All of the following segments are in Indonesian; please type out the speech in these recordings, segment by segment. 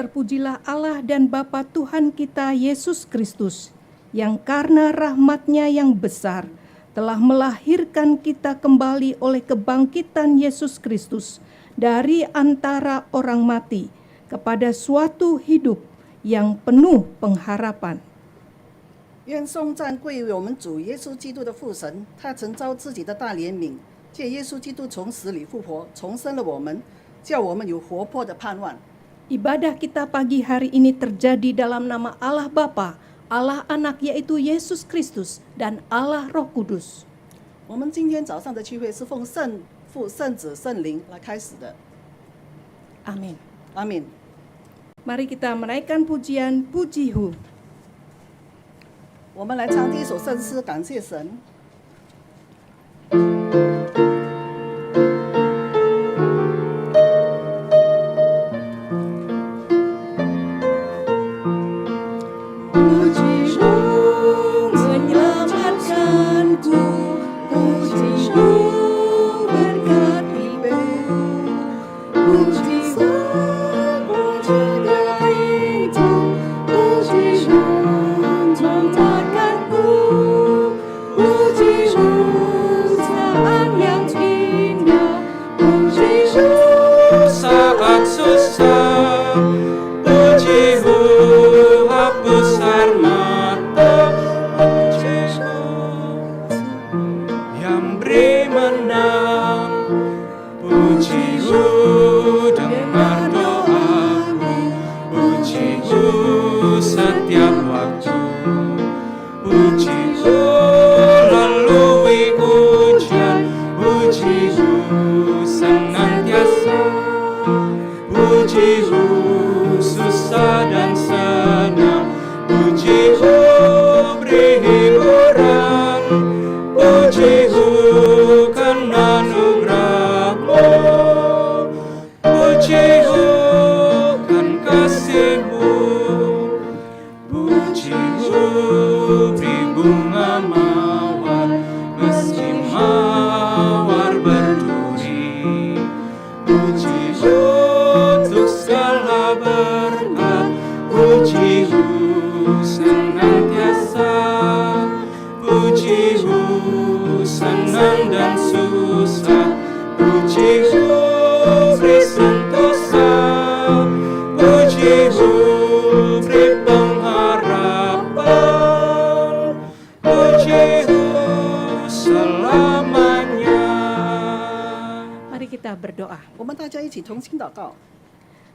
Terpujilah Allah dan Bapa Tuhan kita Yesus Kristus, yang karena rahmat-Nya yang besar telah melahirkan kita kembali oleh kebangkitan Yesus Kristus dari antara orang mati kepada suatu hidup yang penuh pengharapan. 愿颂赞归于我们主耶稣基督的父神，他曾照自己的大怜悯，借耶稣基督从死里复活，重生了我们，叫我们有活泼的盼望。 Ibadah kita pagi hari ini terjadi dalam nama Allah Bapa, Allah Anak yaitu Yesus Kristus, dan Allah Roh Kudus. 我们今天早上的聚会是奉圣父、圣子、圣灵来开始的。 Amin. 阿敏。 Mari kita menaikkan pujian Pujihu. 我们来唱第一首圣诗，感谢神。 Saat susah, pujimu hapuskan mata, pujimu yang beri menang, pujimu dengar doaku, pujimu setiap waktu, pujimu lalui ujian, pujimu senantiasa. Pujimu susah dan senang, pujimu beri hiburan, pujimu karena anugerah-Mu, pujimu kan kasih-Mu, pujimu beri bunga mawar meski mawar berduri, pujimu untuk segala berkat, pujimu senantiasa, pujimu senang dan susah, pujimu beri sentosa, pujimu beri pengharapan, pujimu selamanya. Mari kita berdoa. 我们大家一起同心祷告。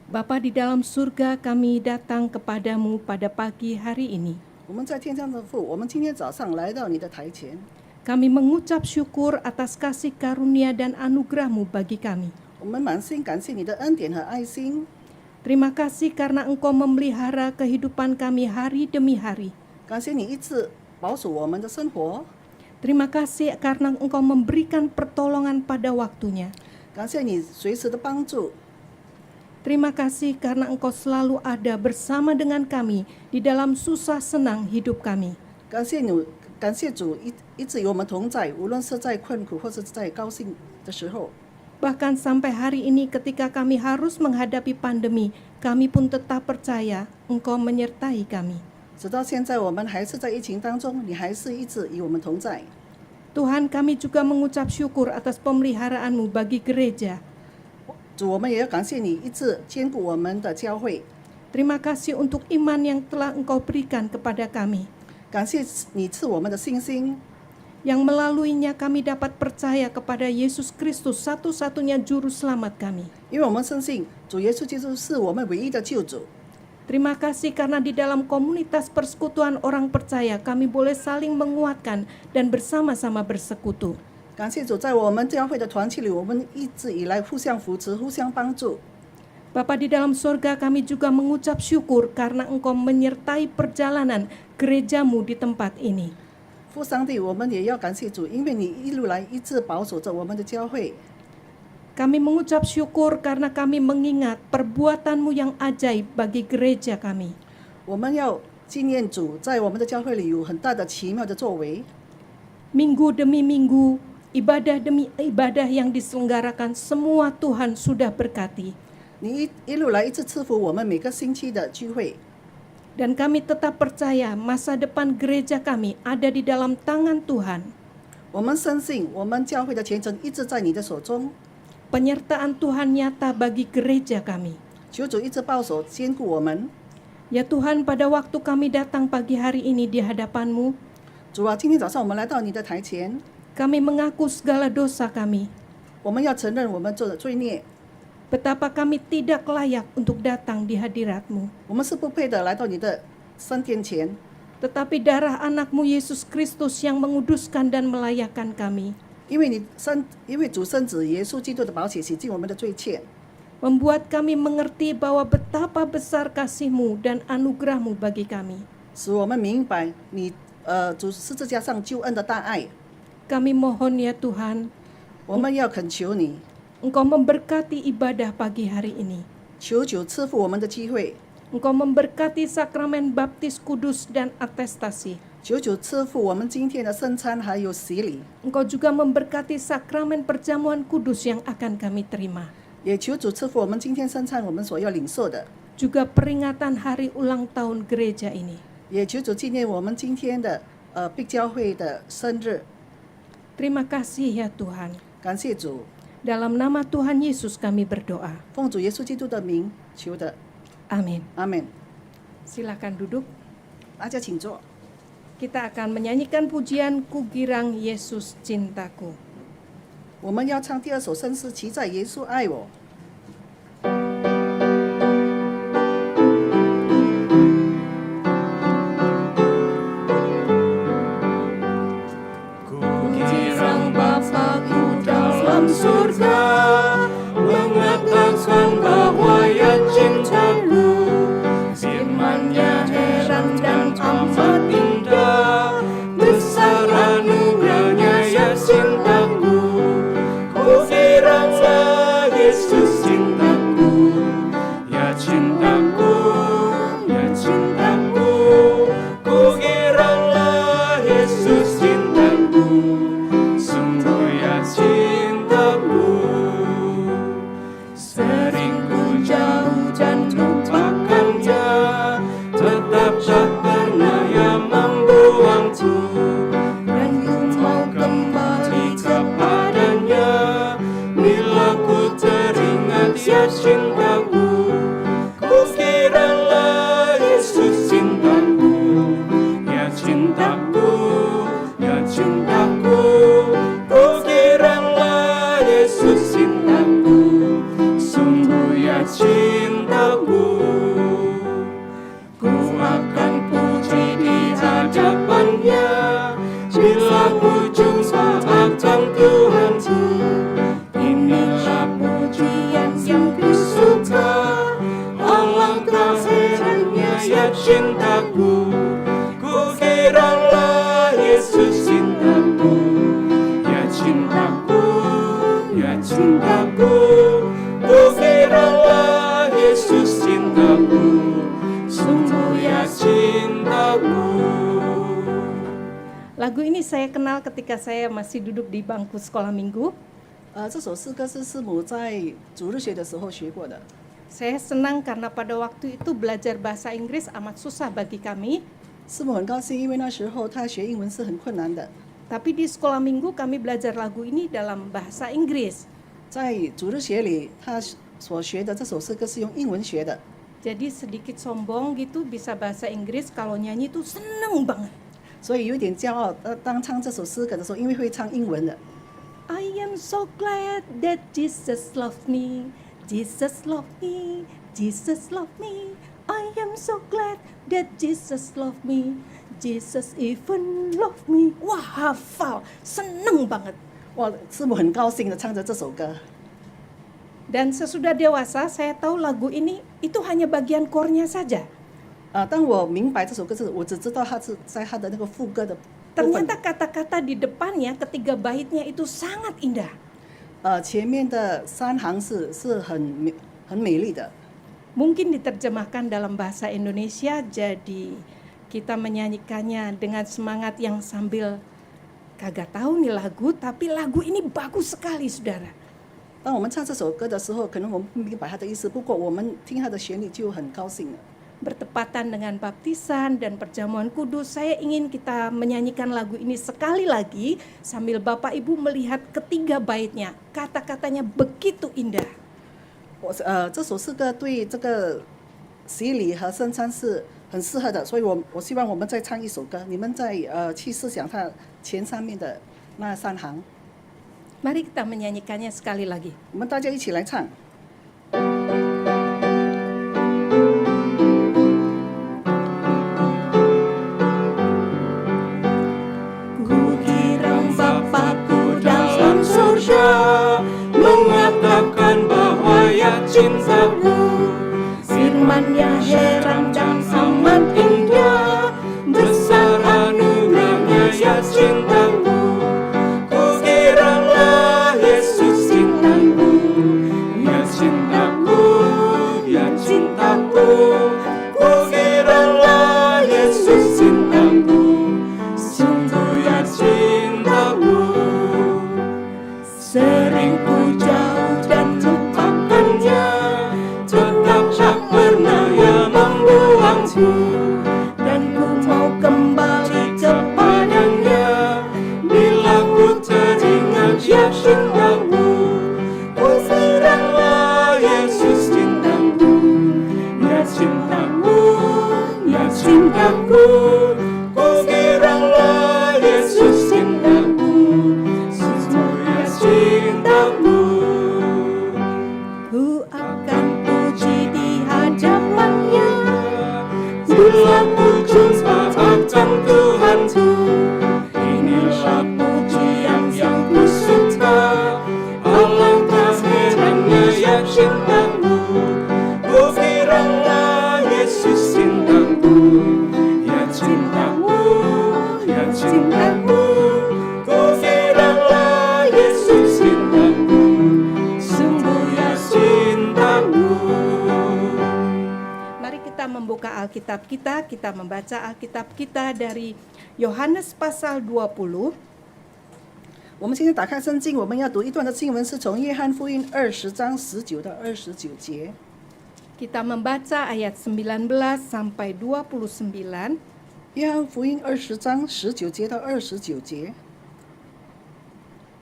Bapa di dalam surga, kami datang kepadamu pada pagi hari ini. 我们在天上的父，我们今天早上来到你的台前， Kami mengucap syukur atas kasih karunia dan anugerah-Mu bagi kami. 我们满心感谢你的恩典和爱心， Terima kasih karena Engkau memelihara kehidupan kami hari demi hari. 感谢你一直保守我们的生活， Terima kasih karena Engkau memberikan pertolongan pada waktunya. 感谢你随时的帮助， Terima kasih karena Engkau selalu ada bersama dengan kami di dalam susah senang hidup kami. 感谢主一直与我们同在，无论是在困苦或是在高兴的时候。 Bahkan sampai hari ini ketika kami harus menghadapi pandemi, kami pun tetap percaya Engkau menyertai kami. 直到现在，我们还是在疫情当中，你还是一直与我们同在。 Tuhan, kami juga mengucap syukur atas pemeliharaan-Mu bagi gereja. 主，我们也要感谢你一直兼顾我们的教会， Terima kasih untuk iman yang telah Engkau berikan kepada kami, 感谢你赐我们的信心， yang melaluinya kami dapat percaya kepada Yesus Kristus, satu-satunya juru selamat kami. 因为我们深信主耶稣基督是我们唯一的救主。 Terima kasih karena di dalam komunitas persekutuan orang percaya kami boleh saling menguatkan dan bersama-sama bersekutu. 感谢主，在我们教会的团契里，我们一直以来互相扶持、互相帮助。 Bapa di dalam surga, kami juga mengucap syukur karena Engkau menyertai perjalanan gereja-Mu di tempat ini. 父上帝，我们也要感谢主，因为你一路来一直保守着我们的教会。 Kami mengucap syukur karena kami mengingat perbuatan-Mu yang ajaib bagi gereja kami. 我们要纪念主在我们的教会里有很大的奇妙的作为。 Minggu demi minggu, ibadah demi ibadah yang diselenggarakan, semua Tuhan sudah berkati. 你一路来一直赐福我们每个星期的聚会。 Dan kami tetap percaya masa depan gereja kami ada di dalam tangan Tuhan. 我们深信我们教会的前程一直在你的手中， Penyertaan Tuhan nyata bagi gereja kami. 求主一直保守坚固我们。 Ya Tuhan, pada waktu kami datang pagi hari ini di hadapan-Mu, 主啊，今天早上我们来到你的台前， kami mengaku segala dosa kami. 我们要承认我们做的罪孽， Betapa kami tidak layak untuk datang di hadirat-Mu. 我们是不配的来到你的圣殿前。 Tetapi darah anak-Mu Yesus Kristus yang menguduskan dan melayakkan kami, 因为主圣子耶稣基督的宝血洗净我们的罪愆， membuat kami mengerti bahwa betapa besar kasih-Mu dan anugerah-Mu bagi kami. 使我们明白你主十字架上救恩的大爱。 Kami mohon ya Tuhan, 我们要恳求你， Engkau memberkati ibadah pagi hari ini. 求主赐福我们的机会， Engkau memberkati sakramen baptis kudus dan atestasi. 求主赐福我们今天的圣餐还有洗礼， Engkau juga memberkati sakramen perjamuan kudus yang akan kami terima. 也求主赐福我们今天圣餐我们所要领受的， Juga peringatan hari ulang tahun gereja ini. 也求主纪念我们今天的必教会的生日。 Terima kasih ya Tuhan. 感谢主， Dalam nama Tuhan Yesus kami berdoa. 奉主耶稣基督的名求的， Amin. 阿门。 Silakan duduk. 大家请坐。 Kita akan menyanyikan pujian Ku Girang Yesus Cintaku. 我们要唱第二首圣诗《其在耶稣爱我》。 Kukirang Bapa-Ku dalam surga mengatakan bahwa ya cintaku, firman-Nya heran dan amat indah, besar anugerah-Nya ya cintaku. Kukiranglah Yesus cintaku, ya cintaku, ya cintaku. Kukiranglah Yesus cintaku, sungguh ya cintaku. Sering ku jauh dan lupakannya, tetap tak pernah ia membuangku. Dan ku mau kembali kepadanya, bila ku teringat ya cintaku. Kukiranglah Yesus cintaku, ya cintaku, ya cintaku. Kukiranglah Yesus cintaku, sungguh ya cintaku. Ku akan puji di hadapan-Nya, bila ku jumpa akan Tuhanku. Inilah pujian yang ku suka, alangkah herannya ya cintaku. Kukiranglah Yesus cintaku, ya cintaku, ya cintaku. Kukiranglah Yesus cintaku, sungguh ya cintaku. Lagu ini saya kenal ketika saya masih duduk di bangku sekolah minggu. 这首诗歌是师母在主日学的时候学过的。 Saya senang karena pada waktu itu belajar bahasa Inggris amat susah bagi kami. 师母很高兴，因为那时候她学英文是很困难的。 Tapi di sekolah minggu kami belajar lagu ini dalam bahasa Inggris. 在主日学里，她所学的这首诗歌是用英文学的， Jadi sedikit sombong gitu bisa bahasa Inggris, kalau nyanyi tuh seneng banget. 所以有点骄傲。当唱这首诗歌的时候，因为会唱英文的。 I am so glad that Jesus loved me, Jesus loved me, Jesus loved me. I am so glad that Jesus loved me, Jesus even loved me. Wah, hafal, seneng banget. 哇，师母很高兴的唱着这首歌。 Dan sesudah dewasa saya tahu lagu ini itu hanya bagian chornya saja. 当我明白这首歌是，我只知道它是在它的那个副歌的部分。 Ternyata kata-kata di depannya ketiga baitnya itu sangat indah. 前面的3行是很美丽的。 Mungkin diterjemahkan dalam bahasa Indonesia, jadi kita menyanyikannya dengan semangat yang sambil kagak tahu nih lagu, tapi lagu ini bagus sekali saudara. 当我们唱这首歌的时候，可能我们不明白它的意思，不过我们听它的旋律就很高兴了。 Bertepatan dengan baptisan dan perjamuan kudus, saya ingin kita menyanyikan lagu ini sekali lagi sambil Bapak Ibu melihat ketiga baitnya. Kata-katanya begitu indah. 这首诗歌对这个洗礼和圣餐是很适合的，所以我希望我们再唱一首歌，你们再去思想它前上面的那3行， Mari kita menyanyikannya sekali lagi. 我们大家一起来唱。 Kukira Bapakku dalam surga mengatakan bahwa ya cintaku, firman-Nya heran dan amat indah, besar anugerahnya ya cintaku. Kukiralah Yesus cintaku, ya cintaku, ya cintaku. Kukiralah Yesus cintaku, sungguh ya cintaku. Sering ku jauh dan lupakannya, tetap tak pernah ia membuangku. dan ku mau kembali Kepadanya, bila ku teringat ya cintamu. Kukiralah Yesus cintaku, ya cintaku, ya cintaku. Kukiralah Yesus cintaku, sungguh ya cintaku. Ku akan puji di hadapan-Nya. Bila ku jumpa akan Tuhanku, inilah pujian yang ku suka. Alangkah herannya ya cintamu. Kukiralah Yesus cintaku, ya cintaku, ya cintaku. Kukiralah Yesus cintaku, sungguh ya cintaku. Mari kita membuka Alkitab kita membaca Alkitab kita dari Yohanes pasal 20. 我们现在打开圣经，我们要读一段的经文，是从约翰福音20章19到29节。 Kita membaca ayat 19 sampai 29. 约翰福音20章19节到29节。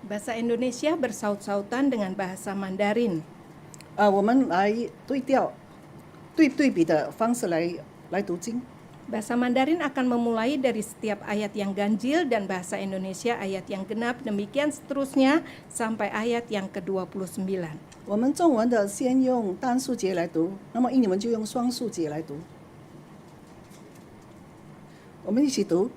Bahasa Indonesia bersaut-sautan dengan bahasa Mandarin. 我们来对比的方式来读经。 Bahasa Mandarin akan memulai dari setiap ayat yang ganjil dan bahasa Indonesia ayat yang genap, demikian seterusnya sampai ayat yang ke-29. 我们中文的先用单数节来读，那么英文就用双数节来读。我们一起读，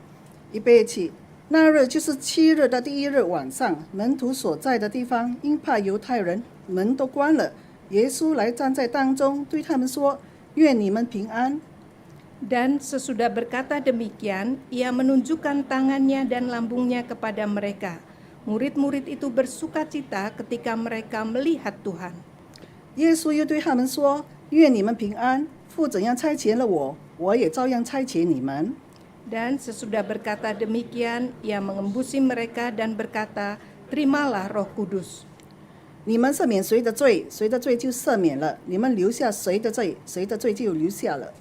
预备起。那日就是7日的第1日晚上，门徒所在的地方，因怕犹太人，门都关了。耶稣来站在当中，对他们说：“愿你们平安。” Dan sesudah berkata demikian, ia menunjukkan tangannya dan lambungnya kepada mereka. Murid-murid itu bersukacita ketika mereka melihat Tuhan. 耶稣又对他们说：“愿你们平安。父怎样差遣了我，我也照样差遣你们。” Dan sesudah berkata demikian, ia mengembusi mereka dan berkata, "Terimalah Roh Kudus." 你们赦免谁的罪，谁的罪就赦免了；你们留下谁的罪，谁的罪就留下了。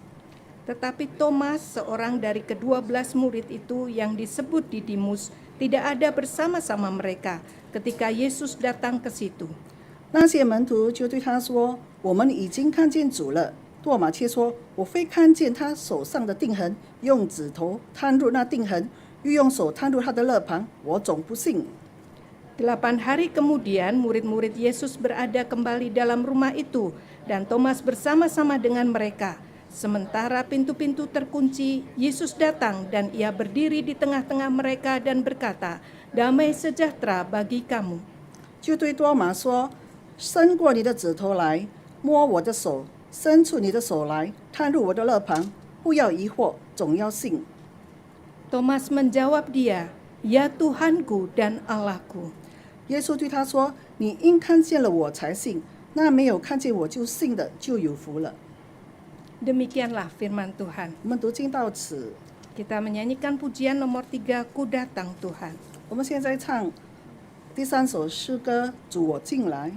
Tetapi Thomas, seorang dari ke-12 murid itu yang disebut Didimus, tidak ada bersama-sama mereka ketika Yesus datang ke situ. 那些门徒就对他说：“我们已经看见主了。”多马却说：“我非看见他手上的钉痕，用指头探入那钉痕，又用手探入他的肋旁，我总不信。” 8 hari kemudian murid-murid Yesus berada kembali dalam rumah itu dan Thomas bersama-sama dengan mereka. Sementara pintu-pintu terkunci, Yesus datang dan ia berdiri di tengah-tengah mereka dan berkata, "Damai sejahtera bagi kamu." 就对多马说：“伸过你的指头来，摸我的手；伸出你的手来，探入我的肋旁。不要疑惑，总要信。” Thomas menjawab dia, "Ya Tuhanku dan Allahku." 耶稣对他说：“你因看见了我才信，那没有看见我就信的，就有福了。” Demikianlah firman Tuhan. 我们读经到此， Kita menyanyikan pujian nomor 3, Ku Datang Tuhan. 我们现在唱第3首诗歌《主我进来》。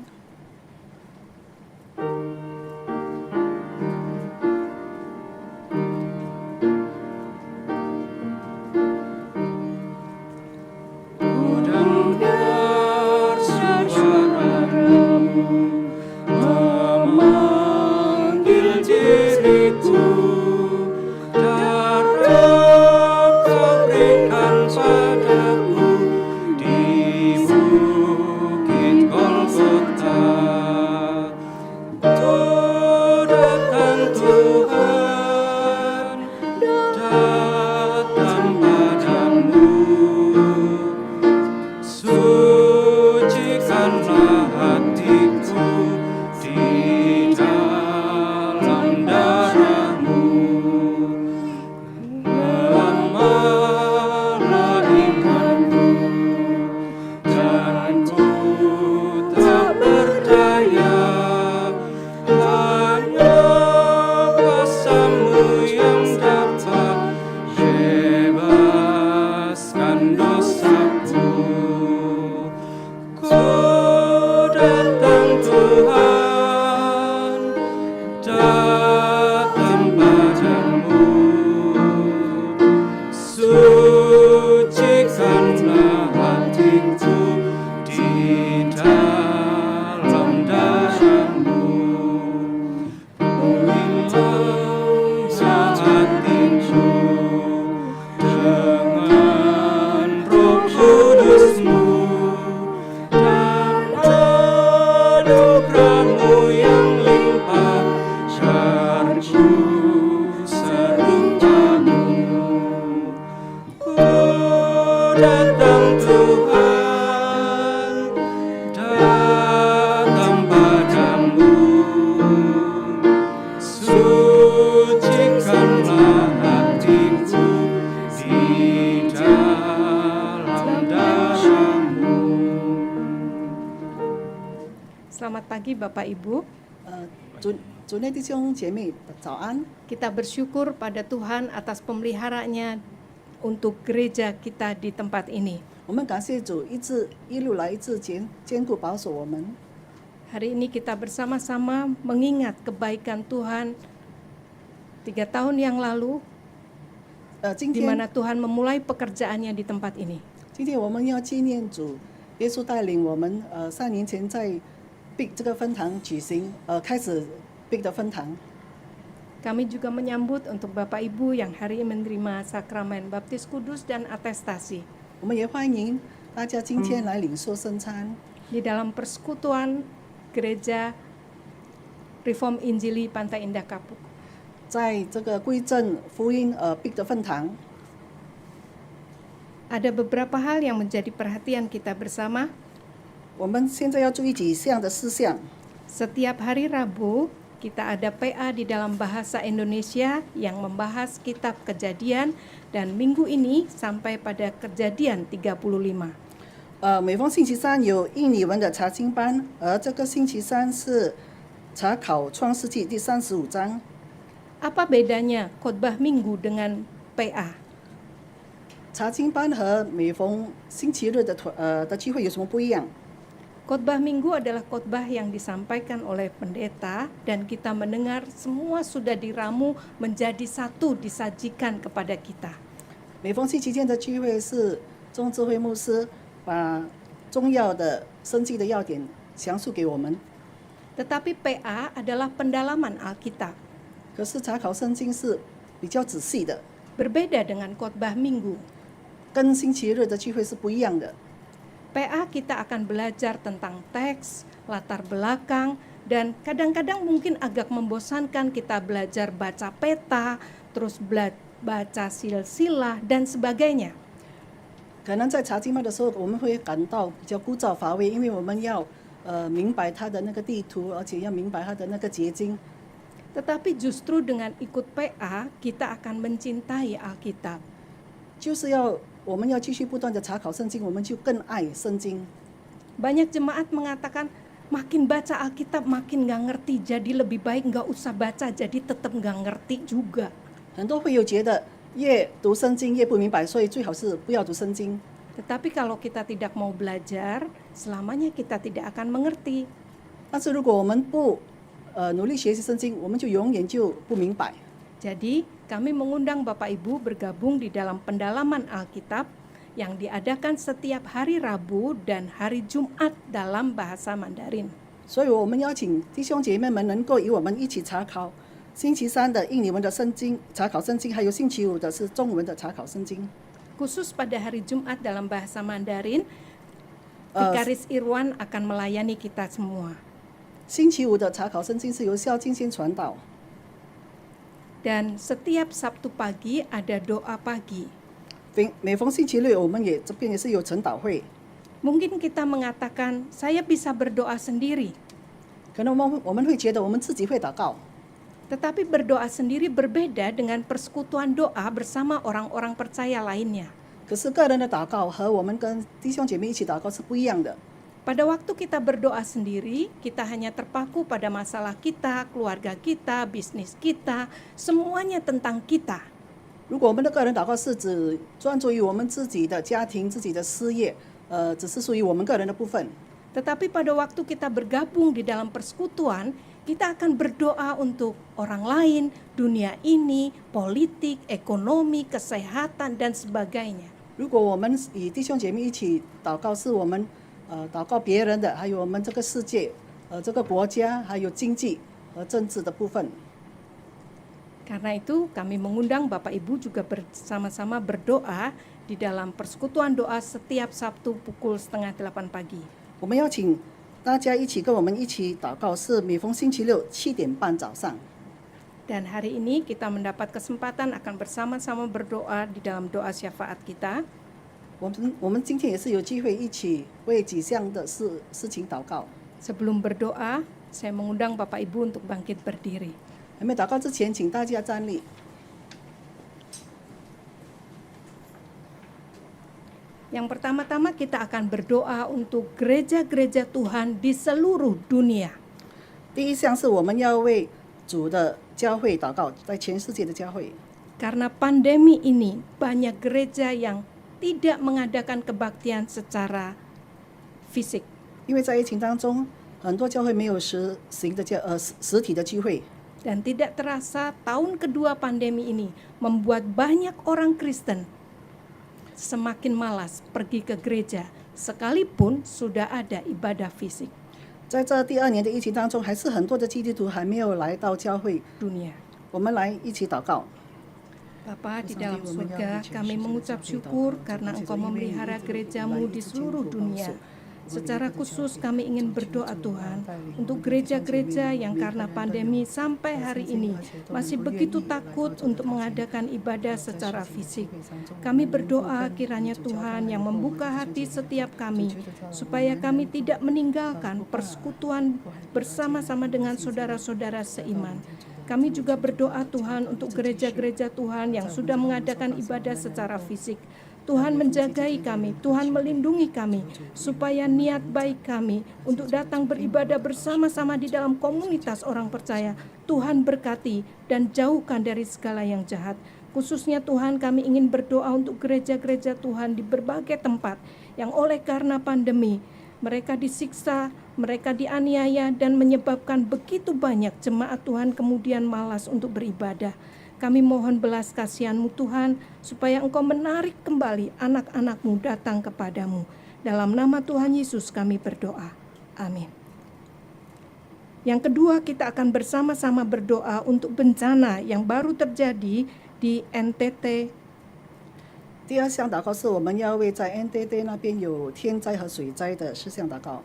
Selamat pagi Bapak Ibu. 主内弟兄姐妹早安。 Kita bersyukur pada Tuhan atas pemeliharaannya untuk gereja kita di tempat ini. 我们感谢主一路来一直坚固保守我们。 Hari ini kita bersama-sama mengingat kebaikan Tuhan 3 tahun yang lalu 今 di 天 mana Tuhan memulai pekerjaannya di tempat ini. 今天我们要纪念主耶稣带领我们3年前在 Big 这个分堂举行开始 Big 的分堂。 Kami juga menyambut untuk Bapak Ibu yang hari ini menerima sakramen baptis kudus dan atestasi 我们也欢迎大家今天来领受圣餐。 di dalam persekutuan gereja Reform Injili Pantai Indah Kapuk. 在这个归正福音Big 的分堂， Ada beberapa hal yang menjadi perhatian kita bersama. 我们现在要注意几项的事项。 Setiap hari Rabu kita ada PA di dalam bahasa Indonesia yang membahas kitab Kejadian dan minggu ini sampai pada Kejadian 35. 每逢星期三有印尼文的查经班，而这个星期三是查考创世纪第35章。 Apa bedanya khotbah minggu dengan PA? 查经班和每逢星期日的聚会有什么不一样？ Khotbah minggu adalah khotbah yang disampaikan oleh pendeta dan kita mendengar semua sudah diramu menjadi satu disajikan kepada kita. 每逢星期天的聚会是中智慧牧师把重要的生计的要点详述给我们。 Tetapi PA adalah pendalaman Alkitab, 可是查考圣经是比较仔细的， berbeda dengan khotbah minggu. 跟星期日的聚会是不一样的。 PA kita akan belajar tentang teks, latar belakang, dan kadang-kadang mungkin agak membosankan kita belajar baca peta, terus baca silsilah, dan sebagainya. 可能在查经班的时候，我们会感到比较枯燥乏味，因为我们要明白它的那个地图，而且要明白它的那个结晶。 Tetapi justru dengan ikut PA, kita akan mencintai Alkitab. 就是我们要继续不断的查考圣经，我们就更爱圣经。 Banyak jemaat mengatakan, makin baca Alkitab makin nggak ngerti, jadi lebih baik nggak usah baca, jadi tetap nggak ngerti juga. 很多会友觉得越读圣经越不明白，所以最好是不要读圣经。 Tetapi kalau kita tidak mau belajar, selamanya kita tidak akan mengerti. 但是如果我们不努力学习圣经，我们就永远就不明白。 Jadi, kami mengundang Bapak Ibu bergabung di dalam pendalaman Alkitab yang diadakan setiap hari Rabu dan hari Jumat dalam bahasa Mandarin. 所以我们邀请弟兄姐妹们能够与我们一起查考星期三的印尼文的圣经查考圣经，还有星期五的是中文的查考圣经。 Khusus pada hari Jumat dalam bahasa Mandarin, Vikaris Irwan akan melayani kita semua. 星期五的查考圣经是由肖金先传导， Dan setiap Sabtu pagi ada doa pagi. 每逢星期六我们这边也是有晨祷会。 Mungkin kita mengatakan, saya bisa berdoa sendiri. 可能我们会觉得我们自己会祷告， Tetapi berdoa sendiri berbeda dengan persekutuan doa bersama orang-orang percaya lainnya. 可是个人的祷告和我们跟弟兄姐妹一起祷告是不一样的。 Pada waktu kita berdoa sendiri, kita hanya terpaku pada masalah kita, keluarga kita, bisnis kita, semuanya tentang kita. 如果我们的个人祷告是指专注于我们自己的家庭、自己的事业，只是属于我们个人的部分。 Tetapi pada waktu kita bergabung di dalam persekutuan, kita akan berdoa untuk orang lain, dunia ini, politik, ekonomi, kesehatan, dan sebagainya. 如果我们与弟兄姐妹一起祷告，是我们祷告别人的，还有我们这个世界、这个国家，还有经济和政治的部分。 Karena itu kami mengundang Bapak Ibu juga bersama-sama berdoa di dalam persekutuan doa setiap Sabtu pukul 7:30 pagi. 我们邀请大家一起跟我们一起祷告，是每逢星期六7:30早上。 Dan hari ini kita mendapat kesempatan akan bersama-sama berdoa di dalam doa syafaat kita. 我们今天也是有机会一起为几项的事情祷告。 Sebelum berdoa, saya mengundang Bapak Ibu untuk bangkit berdiri. 还没祷告之前，请大家站立。Yang pertama-tama kita akan berdoa untuk gereja-gereja Tuhan di seluruh dunia. 第一项是我们要为主的教会祷告，在全世界的教会。 Karena pandemi ini banyak gereja yang tidak mengadakan kebaktian secara fisik. 因为在疫情当中，很多教会没有实体的聚会， Dan tidak terasa tahun kedua pandemi ini membuat banyak orang Kristen semakin malas pergi ke gereja sekalipun sudah ada ibadah fisik 在这第2年的疫情当中，还是很多的基督徒还没有来到教会。 dunia. 我们来一起祷告。 Bapa di dalam surga, kami mengucap syukur karena Engkau memelihara gerejamu di seluruh dunia. Secara khusus kami ingin berdoa Tuhan untuk gereja-gereja yang karena pandemi sampai hari ini masih begitu takut untuk mengadakan ibadah secara fisik. Kami berdoa kiranya Tuhan yang membuka hati setiap kami supaya kami tidak meninggalkan persekutuan bersama-sama dengan saudara-saudara seiman. Kami juga berdoa Tuhan untuk gereja-gereja Tuhan yang sudah mengadakan ibadah secara fisik. Tuhan menjagai kami, Tuhan melindungi kami, supaya niat baik kami untuk datang beribadah bersama-sama di dalam komunitas orang percaya, Tuhan berkati dan jauhkan dari segala yang jahat. Khususnya Tuhan, kami ingin berdoa untuk gereja-gereja Tuhan di berbagai tempat yang oleh karena pandemi, mereka disiksa, mereka dianiaya dan menyebabkan begitu banyak jemaat Tuhan kemudian malas untuk beribadah. Kami mohon belas kasihan-Mu Tuhan, supaya Engkau menarik kembali anak-anak-Mu datang kepadamu. Dalam nama Tuhan Yesus kami berdoa. Amin. Yang kedua, kita akan bersama-sama berdoa untuk bencana yang baru terjadi di NTT. 第2项祷告是我们要为在 NTT 那边有天灾和水灾的事项祷告。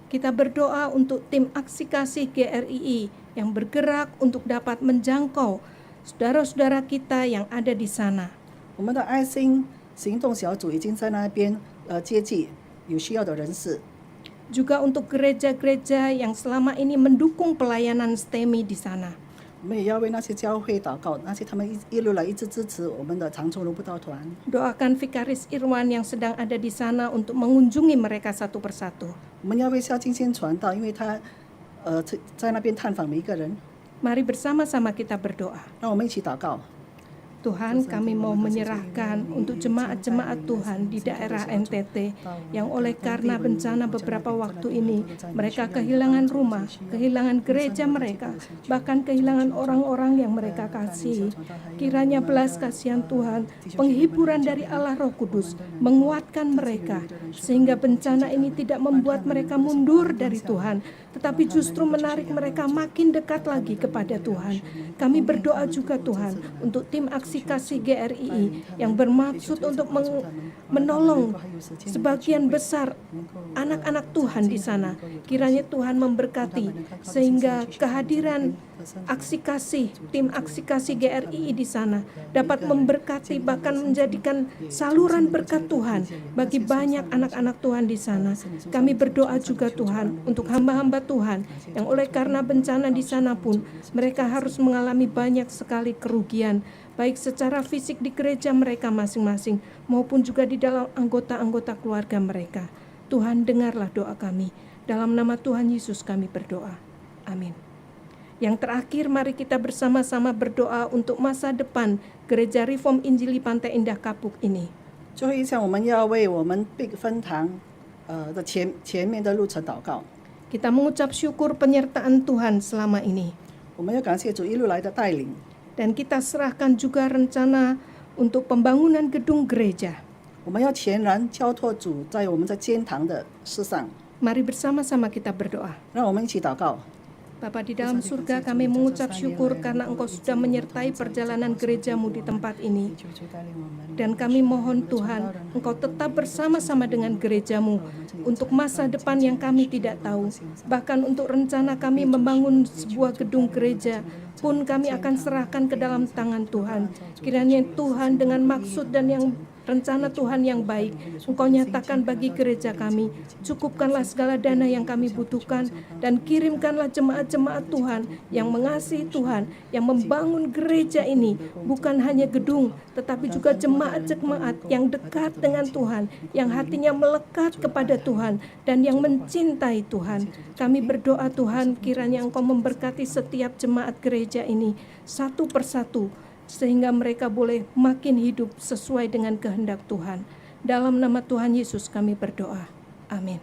Kita berdoa untuk tim aksi kasih GRII yang bergerak untuk dapat menjangkau saudara-saudara kita yang ada di sana. 我们的爱心行动小组已经在那边接济有需要的人士。 Juga untuk gereja-gereja yang selama ini mendukung pelayanan STEMI di sana. 我们也要为那些教会祷告，那些他们一路来一直支持我们的长春卢布道团。 Doakan Vikaris Irwan yang sedang ada di sana untuk mengunjungi mereka satu persatu. 我们要为夏金仙传道，因为他在那边探访每一个人。 Mari bersama-sama kita berdoa. 让我们一起祷告。 Tuhan, kami mau menyerahkan untuk jemaat-jemaat Tuhan di daerah NTT yang oleh karena bencana beberapa waktu ini mereka kehilangan rumah, kehilangan gereja mereka, bahkan kehilangan orang-orang yang mereka kasihi. Kiranya belas kasihan Tuhan, penghiburan dari Allah Roh Kudus menguatkan mereka sehingga bencana ini tidak membuat mereka mundur dari Tuhan, tetapi justru menarik mereka makin dekat lagi kepada Tuhan. Kami berdoa juga Tuhan untuk tim aksi kasih GRII yang bermaksud untuk menolong sebagian besar anak-anak Tuhan di sana. Kiranya Tuhan memberkati sehingga kehadiran aksi kasih, tim aksi kasih GRII di sana dapat memberkati bahkan menjadikan saluran berkat Tuhan bagi banyak anak-anak Tuhan di sana. Kami berdoa juga Tuhan untuk hamba-hamba Tuhan yang oleh karena bencana di sana pun mereka harus mengalami banyak sekali kerugian, baik secara fisik di gereja mereka masing-masing maupun juga di dalam anggota-anggota keluarga mereka. Tuhan, dengarlah doa kami. Dalam nama Tuhan Yesus kami berdoa. Amin. Yang terakhir, mari kita bersama-sama berdoa untuk masa depan Gereja Reform Injili Pantai Indah Kapuk ini. 最后一项，我们要为我们 Big 分堂的前面的路程祷告。 Kita mengucap syukur penyertaan Tuhan selama ini. 我们要感谢主一路来的带领。 Dan kita serahkan juga rencana untuk pembangunan gedung gereja. 我们要全然交托主在我们在监堂的事上。 Mari bersama-sama kita berdoa. 让我们一起祷告。 Bapa di dalam surga, kami mengucap syukur karena Engkau sudah menyertai perjalanan gerejamu di tempat ini. Dan kami mohon Tuhan, Engkau tetap bersama-sama dengan gerejamu untuk masa depan yang kami tidak tahu. Bahkan untuk rencana kami membangun sebuah gedung gereja pun kami akan serahkan ke dalam tangan Tuhan. Kiranya Tuhan dengan maksud dan yang rencana Tuhan yang baik Engkau nyatakan bagi gereja kami. Cukupkanlah segala dana yang kami butuhkan, dan kirimkanlah jemaat-jemaat Tuhan yang mengasihi Tuhan, yang membangun gereja ini, bukan hanya gedung, tetapi juga jemaat-jemaat yang dekat dengan Tuhan, yang hatinya melekat kepada Tuhan, dan yang mencintai Tuhan. Kami berdoa Tuhan, kiranya Engkau memberkati setiap jemaat gereja ini satu persatu, sehingga mereka boleh makin hidup sesuai dengan kehendak Tuhan. Dalam nama Tuhan Yesus kami berdoa. Amin.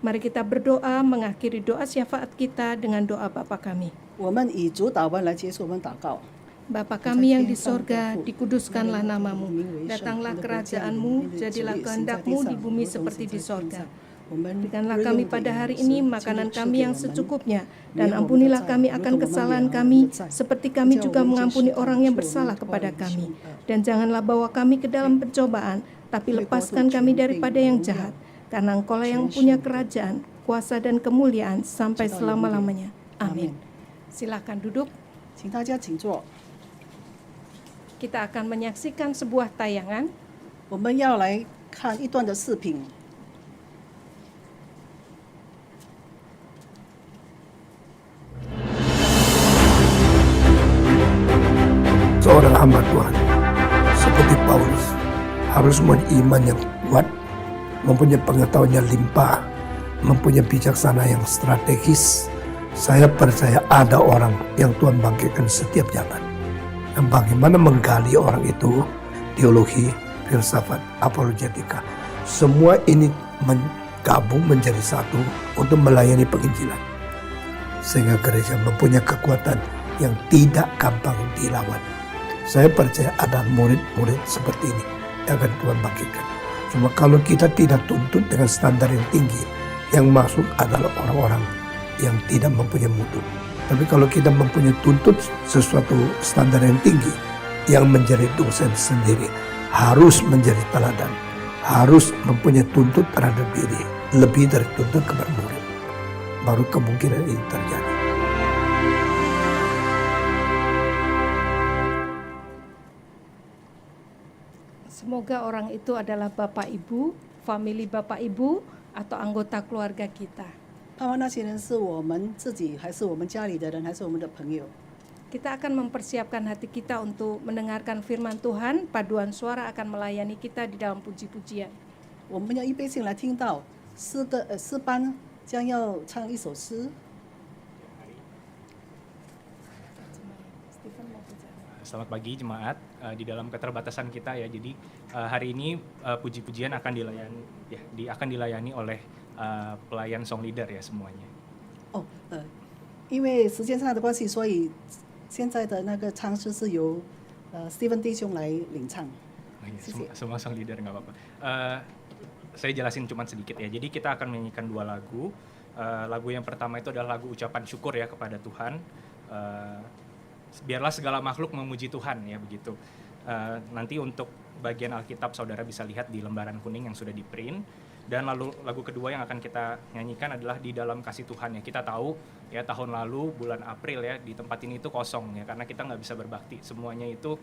Mari kita berdoa mengakhiri doa syafaat kita dengan doa Bapa kami. 我们以主祷文来结束我们祷告。 Bapa kami yang di sorga, dikuduskanlah namamu. Datanglah kerajaanmu, jadilah kehendakmu di bumi seperti di sorga. Berikanlah kami pada hari ini makanan kami yang secukupnya, dan ampunilah kami akan kesalahan kami, seperti kami juga mengampuni orang yang bersalah kepada kami. Dan janganlah bawa kami ke dalam pencobaan, tapi lepaskan kami daripada yang jahat, karena Engkaulah yang punya kerajaan, kuasa dan kemuliaan sampai selama-lamanya. Amin. Silakan duduk. 请大家请坐。 Kita akan menyaksikan sebuah tayangan. 我们要来看一段的视频。 Seorang hamba Tuhan seperti Paulus harus mempunyai iman yang kuat, mempunyai pengetahuan yang limpah, mempunyai bijaksana yang strategis. Saya percaya ada orang yang Tuhan bangkitkan setiap zaman. Dan bagaimana menggali orang itu, teologi, filsafat, apologetika, semua ini menggabung menjadi satu untuk melayani penginjilan. Sehingga gereja mempunyai kekuatan yang tidak gampang dilawan. Saya percaya ada murid-murid seperti ini yang akan Tuhan bangkitkan. Cuma kalau kita tidak tuntut dengan standar yang tinggi, yang masuk adalah orang-orang yang tidak mempunyai mutu. Tapi kalau kita mempunyai tuntut sesuatu standar yang tinggi, yang menjadi dosen sendiri, harus menjadi teladan, harus mempunyai tuntut terhadap diri, lebih dari tuntut kepada murid. Baru kemungkinan ini terjadi. Semoga orang itu adalah Bapak Ibu, famili Bapak Ibu, atau anggota keluarga kita. 盼望那些人是我们自己，还是我们家里的人，还是我们的朋友。 Kita akan mempersiapkan hati kita untuk mendengarkan firman Tuhan. Paduan suara akan melayani kita di dalam puji-pujian. 我们要预备心来听到诗班将要唱一首诗。 Selamat pagi jemaat. Di dalam keterbatasan kita ya, jadi hari ini puji-pujian akan dilayani oleh pelayan song leader ya semuanya. 哦，因为时间上的关系，所以现在的那个唱诗是由Steven 弟兄来领唱。 Semua song leader nggak apa-apa. Saya jelasin cuma sedikit ya. Jadi kita akan menyanyikan 2 lagu. Lagu yang pertama itu adalah lagu ucapan syukur ya kepada Tuhan. Biarlah segala makhluk memuji Tuhan ya begitu. Nanti untuk bagian Alkitab saudara bisa lihat di lembaran kuning yang sudah di print. Dan lalu lagu kedua yang akan kita nyanyikan adalah Di Dalam Kasih Tuhan ya. Kita tahu ya tahun lalu bulan April ya di tempat ini itu kosong ya karena kita nggak bisa berbakti. Semuanya itu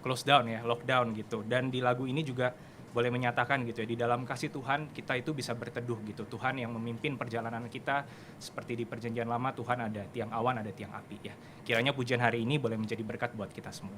close down ya, lockdown gitu. Dan di lagu ini juga boleh menyatakan gitu ya, di dalam kasih Tuhan kita itu bisa berteduh gitu. Tuhan yang memimpin perjalanan kita seperti di perjanjian lama, Tuhan ada tiang awan, ada tiang api ya. Kiranya pujian hari ini boleh menjadi berkat buat kita semua.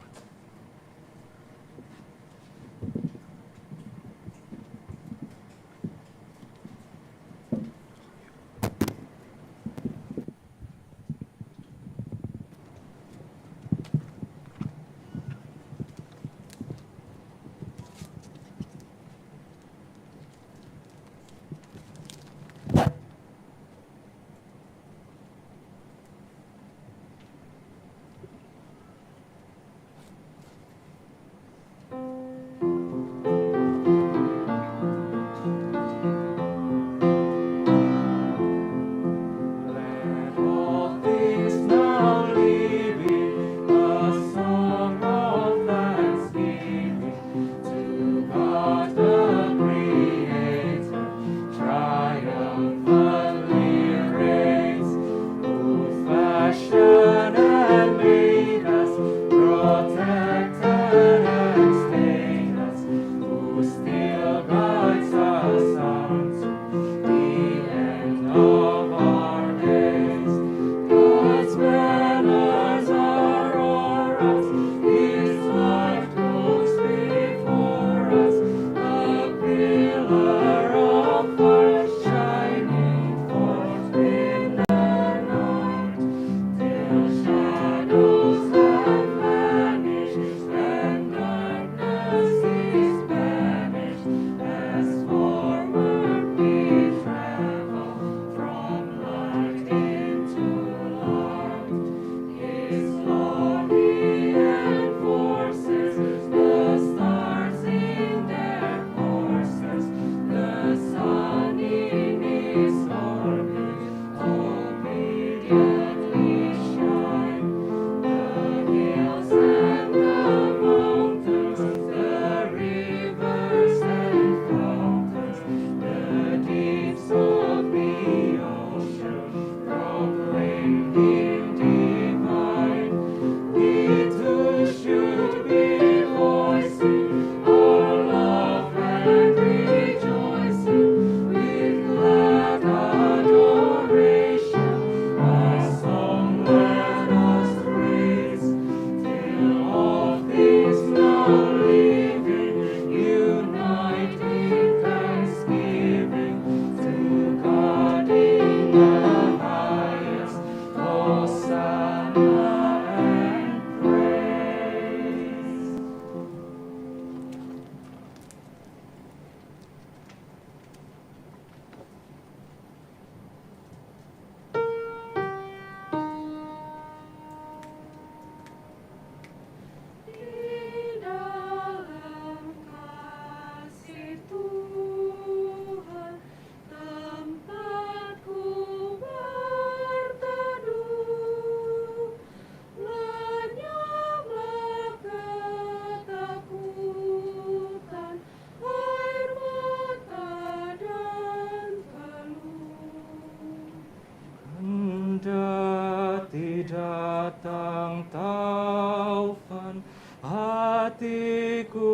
datang taufan, hatiku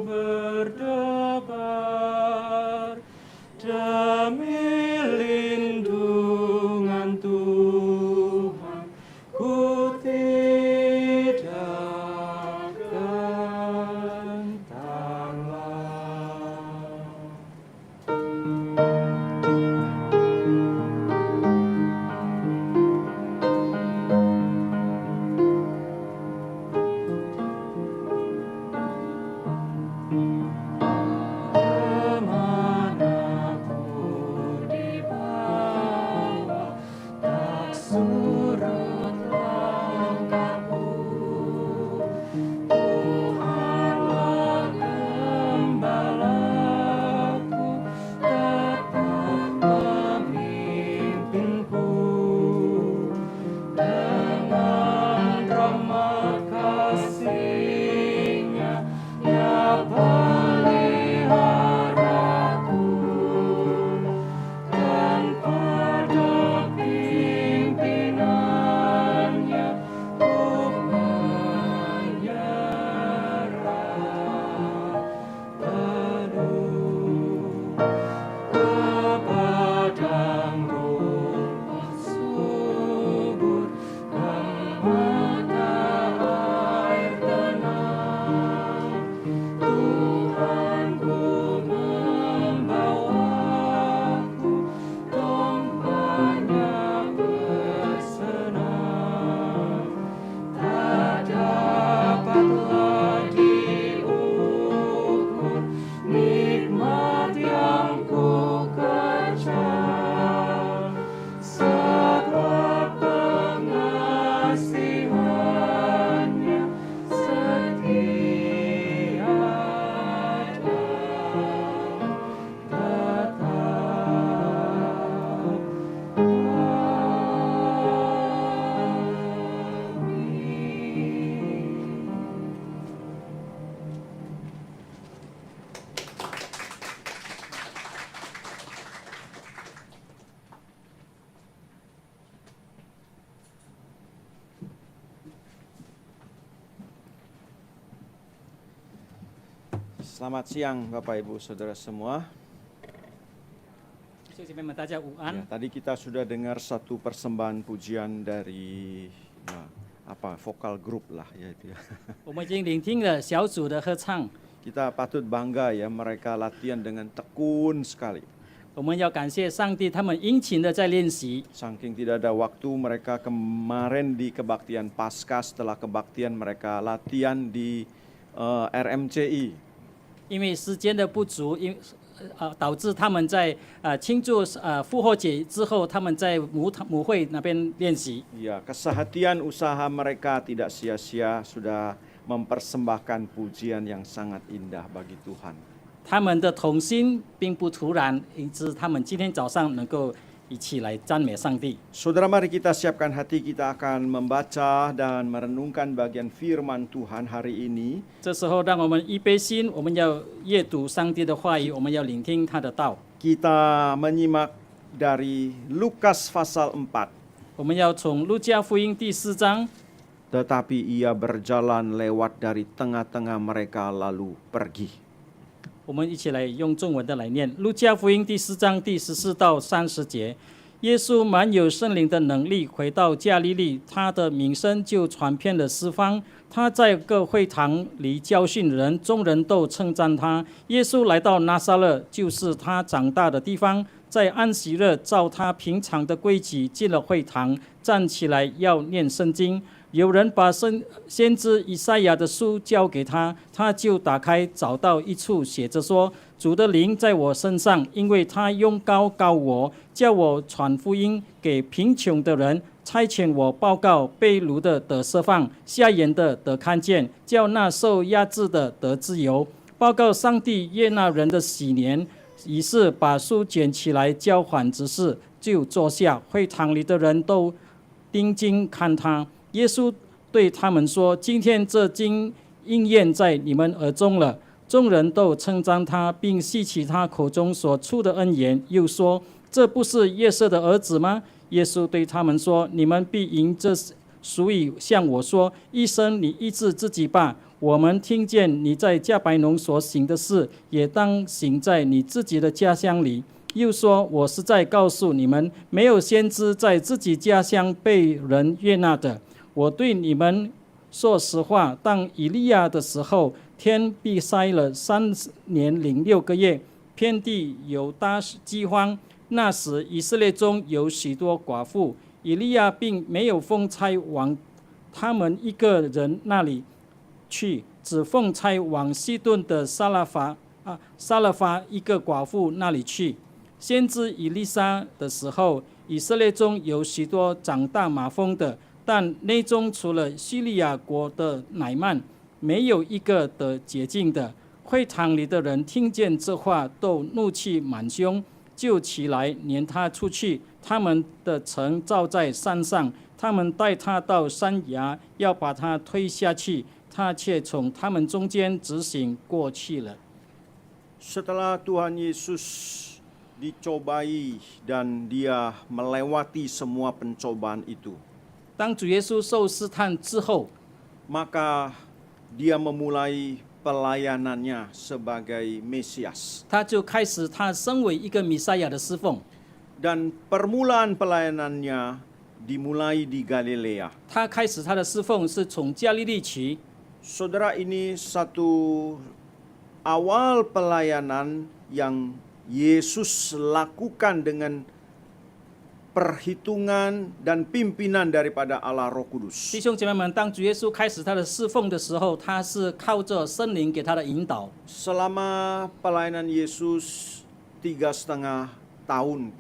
berdebar demi lindungan Tuhan, ku tidak gentarlah. Kemanapun dibawa, tak surut langkahku. Tuhanlah gembalaku, tetap memimpinku. Dengan rahmat kasih-Nya, Ia peliharaku, dan pada pimpinan-Nya ku menyerah penuh. Ke padang rumput subur, ke mata air tenang, Tuhanku membawaku, dombanya bersenang. Tak dapatlah diukur nikmat yang ku kejar, sebab pengasihan-Nya setia dan tetap. Selamat siang Bapak Ibu Saudara semua. 弟兄姐妹们，大家午安。 Tadi kita sudah dengar satu persembahan pujian dari vokal grup lah ya itu ya. 我们已经聆听了小组的合唱， Kita patut bangga ya, mereka latihan dengan tekun sekali. 我们要感谢上帝，他们殷勤的在练习。 Saking tidak ada waktu, mereka kemarin di kebaktian Paskah, setelah kebaktian mereka latihan di RMCI. 因为时间的不足，导致他们在庆祝复活节之后，他们在母会那边练习。 Ya, kesehatian usaha mereka tidak sia-sia, sudah mempersembahkan pujian yang sangat indah bagi Tuhan. 他们的同心并不突然，以致他们今天早上能够一起来赞美上帝。 Saudara, mari kita siapkan hati, kita akan membaca dan merenungkan bagian firman Tuhan hari ini. 这时候，让我们预备心，我们要阅读上帝的话语，我们要聆听他的道。 Kita menyimak dari Lukas pasal 4. 我们要从路加福音第4章。 Tetapi ia berjalan lewat dari tengah-tengah mereka lalu pergi. 我们一起来用中文的来念《路加福音》第4章第14到30节。耶稣满有圣灵的能力，回到加利利，他的名声就传遍了四方。他在各会堂里教训人，众人都称赞他。耶稣来到拿撒勒，就是他长大的地方。在安息日，照他平常的规矩进了会堂，站起来要念圣经。有人把先知以赛亚的书交给他，他就打开，找到一处写着说：“主的灵在我身上，因为他用膏膏我，叫我传福音给贫穷的人，差遣我报告被掳的得释放，瞎眼的得看见，叫那受压制的得自由，报告上帝悦纳人的喜年。”于是把书卷起来交还执事，就坐下。会堂里的人都定睛看他。耶稣对他们说：“今天这经应验在你们耳中了。”众人都称赞他，并吸取他口中所出的恩言，又说：“这不是约瑟的儿子吗？”耶稣对他们说：“你们必因这所以向我说：医生，你医治自己吧。我们听见你在加百农所行的事，也当行在你自己的家乡里。又说：我实在告诉你们，没有先知在自己家乡被人悦纳的。我对你们说实话，当以利亚的时候，天闭塞了3年6个月，遍地有大饥荒。那时以色列中有许多寡妇，以利亚并没有奉差往他们一个人那里去，只奉差往西顿的撒勒法一个寡妇那里去。先知以利沙的时候，以色列中有许多长大麻风的，但内中除了叙利亚国的乃曼，没有一个得洁净的。会堂里的人听见这话，都怒气满胸，就起来撵他出去。他们的城造在山上，他们带他到山崖，要把他推下去，他却从他们中间直行过去了。 Setelah Tuhan Yesus dicobai dan dia melewati semua pencobaan itu, 当主耶稣受试探之后， maka dia memulai pelayanannya sebagai Mesias. 他就开始他身为一个弥赛亚的侍奉。 Dan permulaan pelayanannya dimulai di Galilea. 他开始他的侍奉是从加利利起。 Saudara, ini satu awal pelayanan yang Yesus lakukan dengan perhitungan dan pimpinan daripada Allah Roh 弟 Kudus. 兄姐妹们，当主耶稣开始他的侍奉的时候，他是靠着圣灵给他的引导。 Selama pelayanan Yesus 3,5 tahun,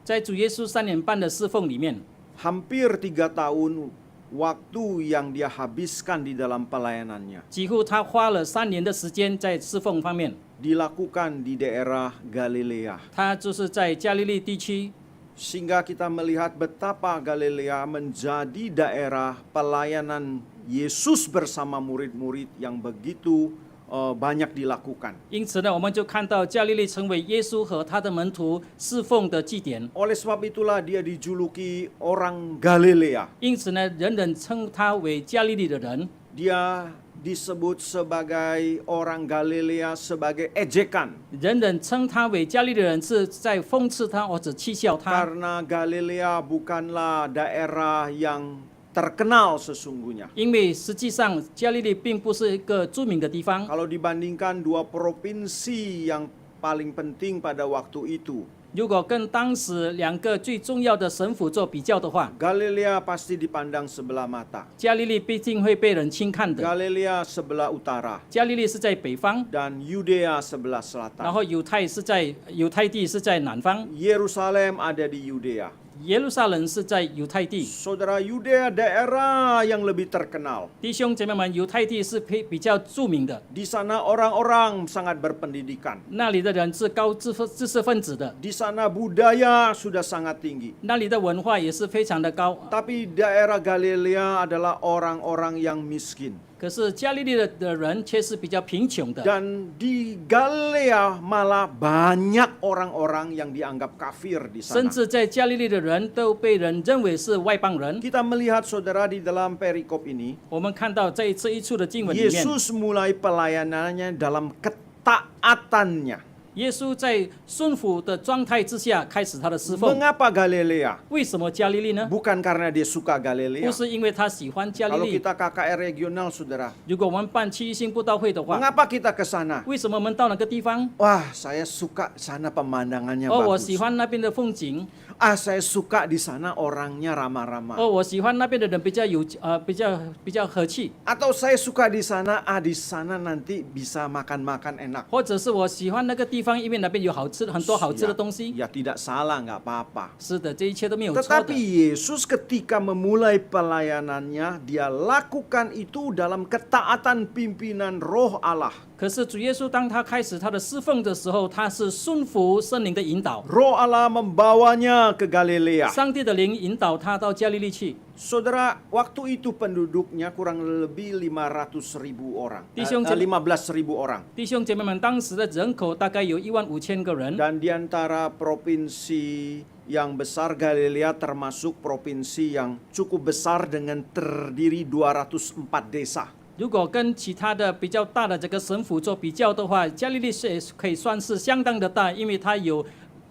在主耶稣3年半的侍奉里面， hampir 3 tahun waktu yang dia habiskan di dalam pelayanannya 几乎他花了3年的时间在侍奉方面。 dilakukan di daerah Galilea. 他就是在加利利地区， Sehingga kita melihat betapa Galilea menjadi daerah pelayanan Yesus bersama murid-murid yang begitu banyak dilakukan. 因此呢，我们就看到加利利成为耶稣和他的门徒侍奉的祭典。 Oleh sebab itulah dia dijuluki orang Galilea. 因此呢，人人称他为加利利的人。 Dia disebut sebagai orang Galilea sebagai ejekan. 人人称他为加利利人，是在讽刺他或者讥笑他。 Karena Galilea bukanlah daerah yang terkenal sesungguhnya. 因为实际上加利利并不是一个著名的地方。 Kalau dibandingkan dua provinsi yang paling penting pada waktu itu, 如果跟当时2个最重要的省府做比较的话， Galilea pasti dipandang sebelah mata. 加利利必定会被人轻看的。 Galilea sebelah utara 加利利是在北方， dan Yudea sebelah 然 selatan. 后犹太地是在南方， Yerusalem ada di Yudea. 耶路撒冷是在犹太地。 Saudara, Yudea daerah yang lebih terkenal. 弟兄姐妹们，犹太地是比较著名的， Di sana orang-orang sangat berpendidikan. 那里的人是高知识分子的， Di sana budaya sudah sangat tinggi. 那里的文化也是非常的高。 Tapi daerah Galilea adalah orang-orang yang miskin. 可是加利利的人却是比较贫穷的， Dan di Galilea malah banyak orang-orang yang dianggap kafir di 甚 sana. 至在加利利的人都被人认为是外邦人。 Kita melihat saudara di dalam perikop ini, 我们看到在这一处的经文里面， Yesus mulai pelayanannya dalam ketaatannya. 耶稣在顺服的状态之下开始他的侍奉。 Mengapa Galilea? 为什么加利利呢？ Bukan karena dia suka 不 Galilea. 是因为他喜欢加利 Kalau 利。 kita KKR regional, saudara, 如果我们办区域性布道会的话， mengapa kita ke sana? 为什么我们到那个地方？ Wah, saya suka sana pemandangannya 我 bagus. 喜欢那边的风景。 Saya suka di sana orangnya ramah-ramah. 我喜欢那边的人比较和气。 Atau saya suka di sana, di sana nanti bisa makan-makan enak. 或者是我喜欢那个地方，因为那边有很多好吃的东西。 Ya tidak salah, nggak apa-apa. 是的，这一切都没有错 Tetapi 的。 Yesus ketika memulai pelayanannya, dia lakukan itu dalam ketaatan pimpinan Roh Allah. 可是主耶稣当他开始他的侍奉的时候，他是顺服圣灵的引导。 Roh Allah membawanya ke Galilea. 上帝的灵引导他到加利利去。 Saudara, waktu itu penduduknya kurang lebih 500.000 orang. 弟兄姐妹- 15.000 orang. 弟兄姐妹们，当时的人口大概有15000个人， Dan di antara provinsi yang besar Galilea termasuk provinsi yang cukup besar dengan terdiri 204 desa. 如果跟其他的比较大的这个省府做比较的话，加利利是也可以算是相当的大，因为它有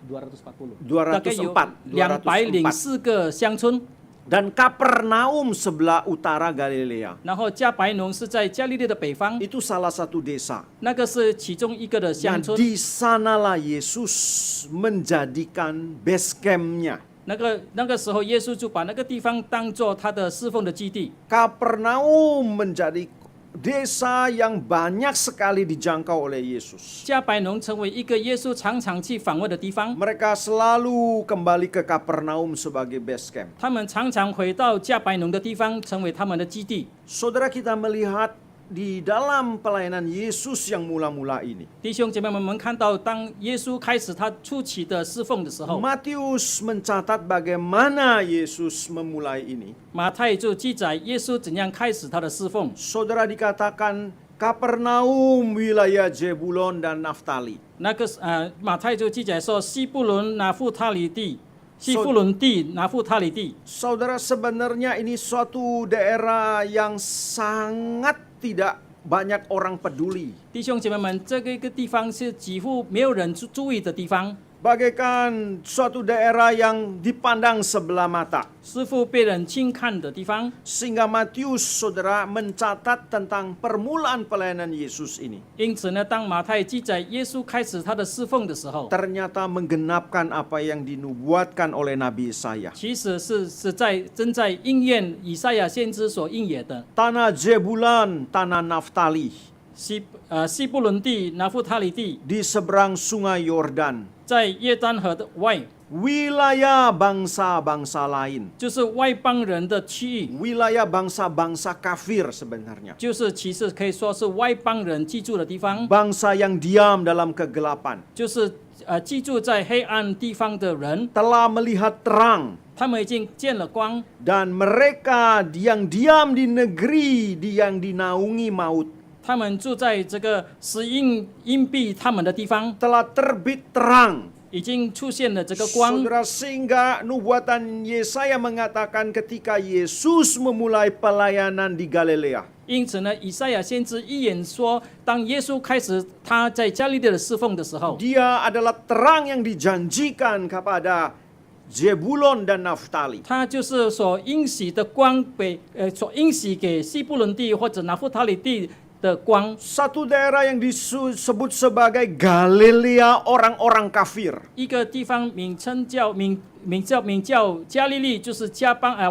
240，大概有204个乡村。 Dan Kapernaum sebelah utara Galilea. 然后加白农是在加利利的北方， Itu salah satu desa. 那个是其中一个的乡 Dan 村。 di sanalah Yesus menjadikan base camp-nya. 那个时候，耶稣就把那个地方当做他的侍奉的基地。 Kapernaum menjadi desa yang banyak sekali dijangkau oleh Yesus. 加白农成为一个耶稣常常去访问的地方。 Mereka selalu kembali ke Kapernaum sebagai base camp. 他们常常回到加白农的地方，成为他们的基地。 Saudara, kita melihat di dalam pelayanan Yesus yang mula-mula ini, 弟兄姐妹们，我们看到当耶稣开始他初期的侍奉的时候， Matius mencatat bagaimana Yesus memulai ini. 马太就记载耶稣怎样开始他的侍奉。 Saudara, dikatakan Kapernaum wilayah Zebulon dan Naftali. 马太就记载说西布伦拿富他里地，西布伦地拿富他里地。 Saudara, sebenarnya ini suatu daerah yang sangat tidak banyak orang peduli. 弟兄姐妹们，这个一个地方是几乎没有人注意的地方， Bagaikan suatu daerah yang dipandang sebelah mata. 似乎被人轻看的地方。 Sehingga Matius, saudara, mencatat tentang permulaan pelayanan Yesus ini. 因此呢，当马太记载耶稣开始他的侍奉的时候， Ternyata menggenapkan apa yang dinubuatkan oleh Nabi Yesaya. 其实是正在应验以赛亚先知所应验的。 Tanah Zebulon, tanah Naftali, 西布伦地、拿富他里地， di seberang sungai Yordan. 在约旦河的外， Wilayah bangsa-bangsa lain. 就是外邦人的区域， Wilayah bangsa-bangsa kafir sebenarnya. 就是其实可以说是外邦人居住的地方， Bangsa yang diam dalam kegelapan. 就是居住在黑暗地方的人， Telah melihat terang. 他们已经见了光， Dan mereka yang diam di negeri yang dinaungi maut. 他们住在这个死荫蔽他们的地方， Telah terbit terang. 已经出现了这个光。 Saudara, sehingga nubuatan Yesaya mengatakan ketika Yesus memulai pelayanan di Galilea. 因此呢，以赛亚先知预言说，当耶稣开始他在加利利的侍奉的时候， Dia adalah terang yang dijanjikan kepada Zebulon dan Naftali. 他就是所应许的光所应许给西布伦地或者拿富他里地的光。 Satu daerah yang disebut sebagai Galilea orang-orang kafir. 一个地方名叫加利利，就是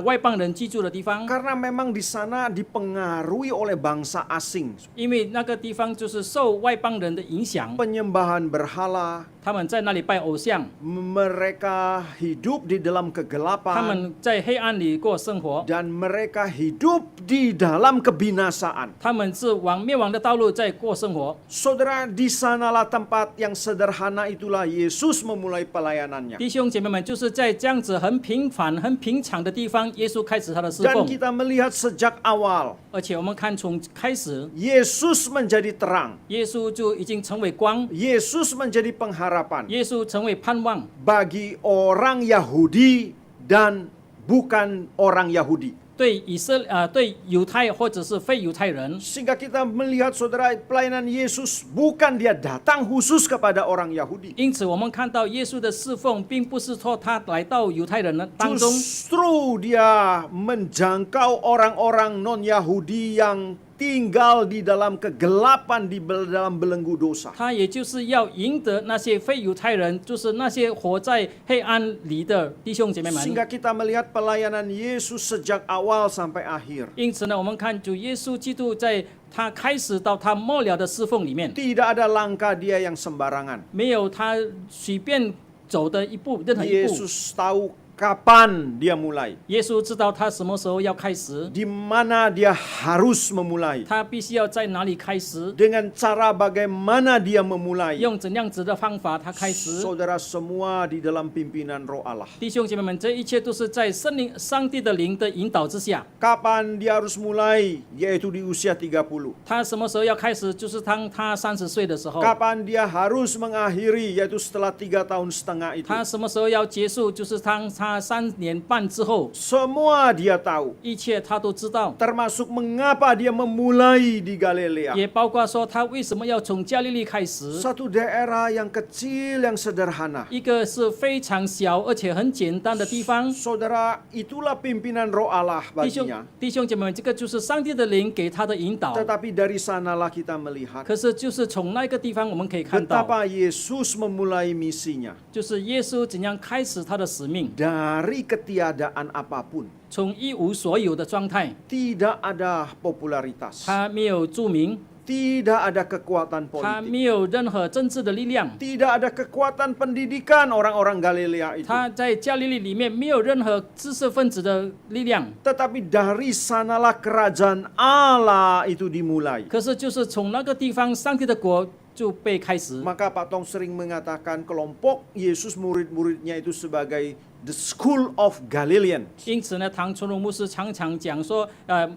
外邦人居住的地方。 Karena memang di sana dipengaruhi oleh bangsa asing. 因为那个地方就是受外邦人的影响， Penyembahan berhala. 他们在那里拜偶像， Mereka hidup di dalam 他 kegelapan. 们在黑暗里过生活， Dan mereka hidup di dalam kebinasaan. 他们是往灭亡的道路在过生活。 Saudara, di sanalah tempat yang sederhana itulah Yesus memulai pelayanannya. 弟兄姐妹们，就是在这样子很平凡、很平常的地方，耶稣开始他的侍 Dan 奉。 kita melihat sejak awal, 而且我们看从开始， Yesus menjadi terang. 耶稣就已经成为光， Yesus menjadi pengharapan 耶稣成为盼望， bagi orang Yahudi dan bukan orang Yahudi. 对对犹太或者是非犹太人。 Sehingga kita melihat, saudara, pelayanan Yesus bukan dia datang khusus kepada orang Yahudi. 因此，我们看到耶稣的侍奉，并不是说他来到犹太人的当中， Justru dia menjangkau orang-orang non-Yahudi yang tinggal di dalam kegelapan, di dalam belenggu dosa. 他也就是要赢得那些非犹太人，就是那些活在黑暗里的弟兄姐妹们。 Sehingga kita melihat pelayanan Yesus sejak awal sampai akhir. 因此呢，我们看主耶稣基督在他开始到他末了的侍奉里面， Tidak ada langkah dia yang sembarangan. 没有他随便走的任何一步。 Yesus tahu kapan dia mulai, 耶稣知道他什么时候要开始， di mana dia harus memulai, 他必须要在哪里开始， dengan cara bagaimana dia memulai. 用怎样子的方法他开始。 Saudara semua di dalam pimpinan Roh Allah. 弟兄姐妹们，这一切都是在上帝的灵的引导之下。 Kapan dia harus mulai? Yaitu di usia 30. 他什么时候要开始？就是当他30岁的时候。 Kapan dia harus mengakhiri? Yaitu setelah 3 tahun setengah itu. 他什么时候要结束？就是当他3年半之后。 Semua dia tahu. 一切他都知道， Termasuk mengapa dia memulai di Galilea. 也包括说他为什么要从加利利开始。 Satu daerah yang kecil, yang sederhana. 一个是非常小而且很简单的地方。 Saudara, itulah pimpinan Roh Allah 弟兄 baginya. 姐妹们，这个就是上帝的灵给他的引导。 Tetapi dari sanalah kita melihat 可是就是从那个地方我们可以看到， betapa Yesus memulai misinya 就是耶稣怎样开始他的使命， dari ketiadaan apapun. 从一无所有的状态， Tidak ada popularitas. 他没有著名， Tidak ada kekuatan 他 politik. 没有任何政治的力量， Tidak ada kekuatan pendidikan orang-orang Galilea itu. 他在加利利里面没有任何知识分子的力量。 Tetapi dari sanalah kerajaan Allah itu dimulai. 可是就是从那个地方，上帝的国就被开始。 Maka Pak Tong sering mengatakan kelompok Yesus murid-muridnya itu sebagai the school of Galilean. 因此呢，唐纯荣牧师常常讲说，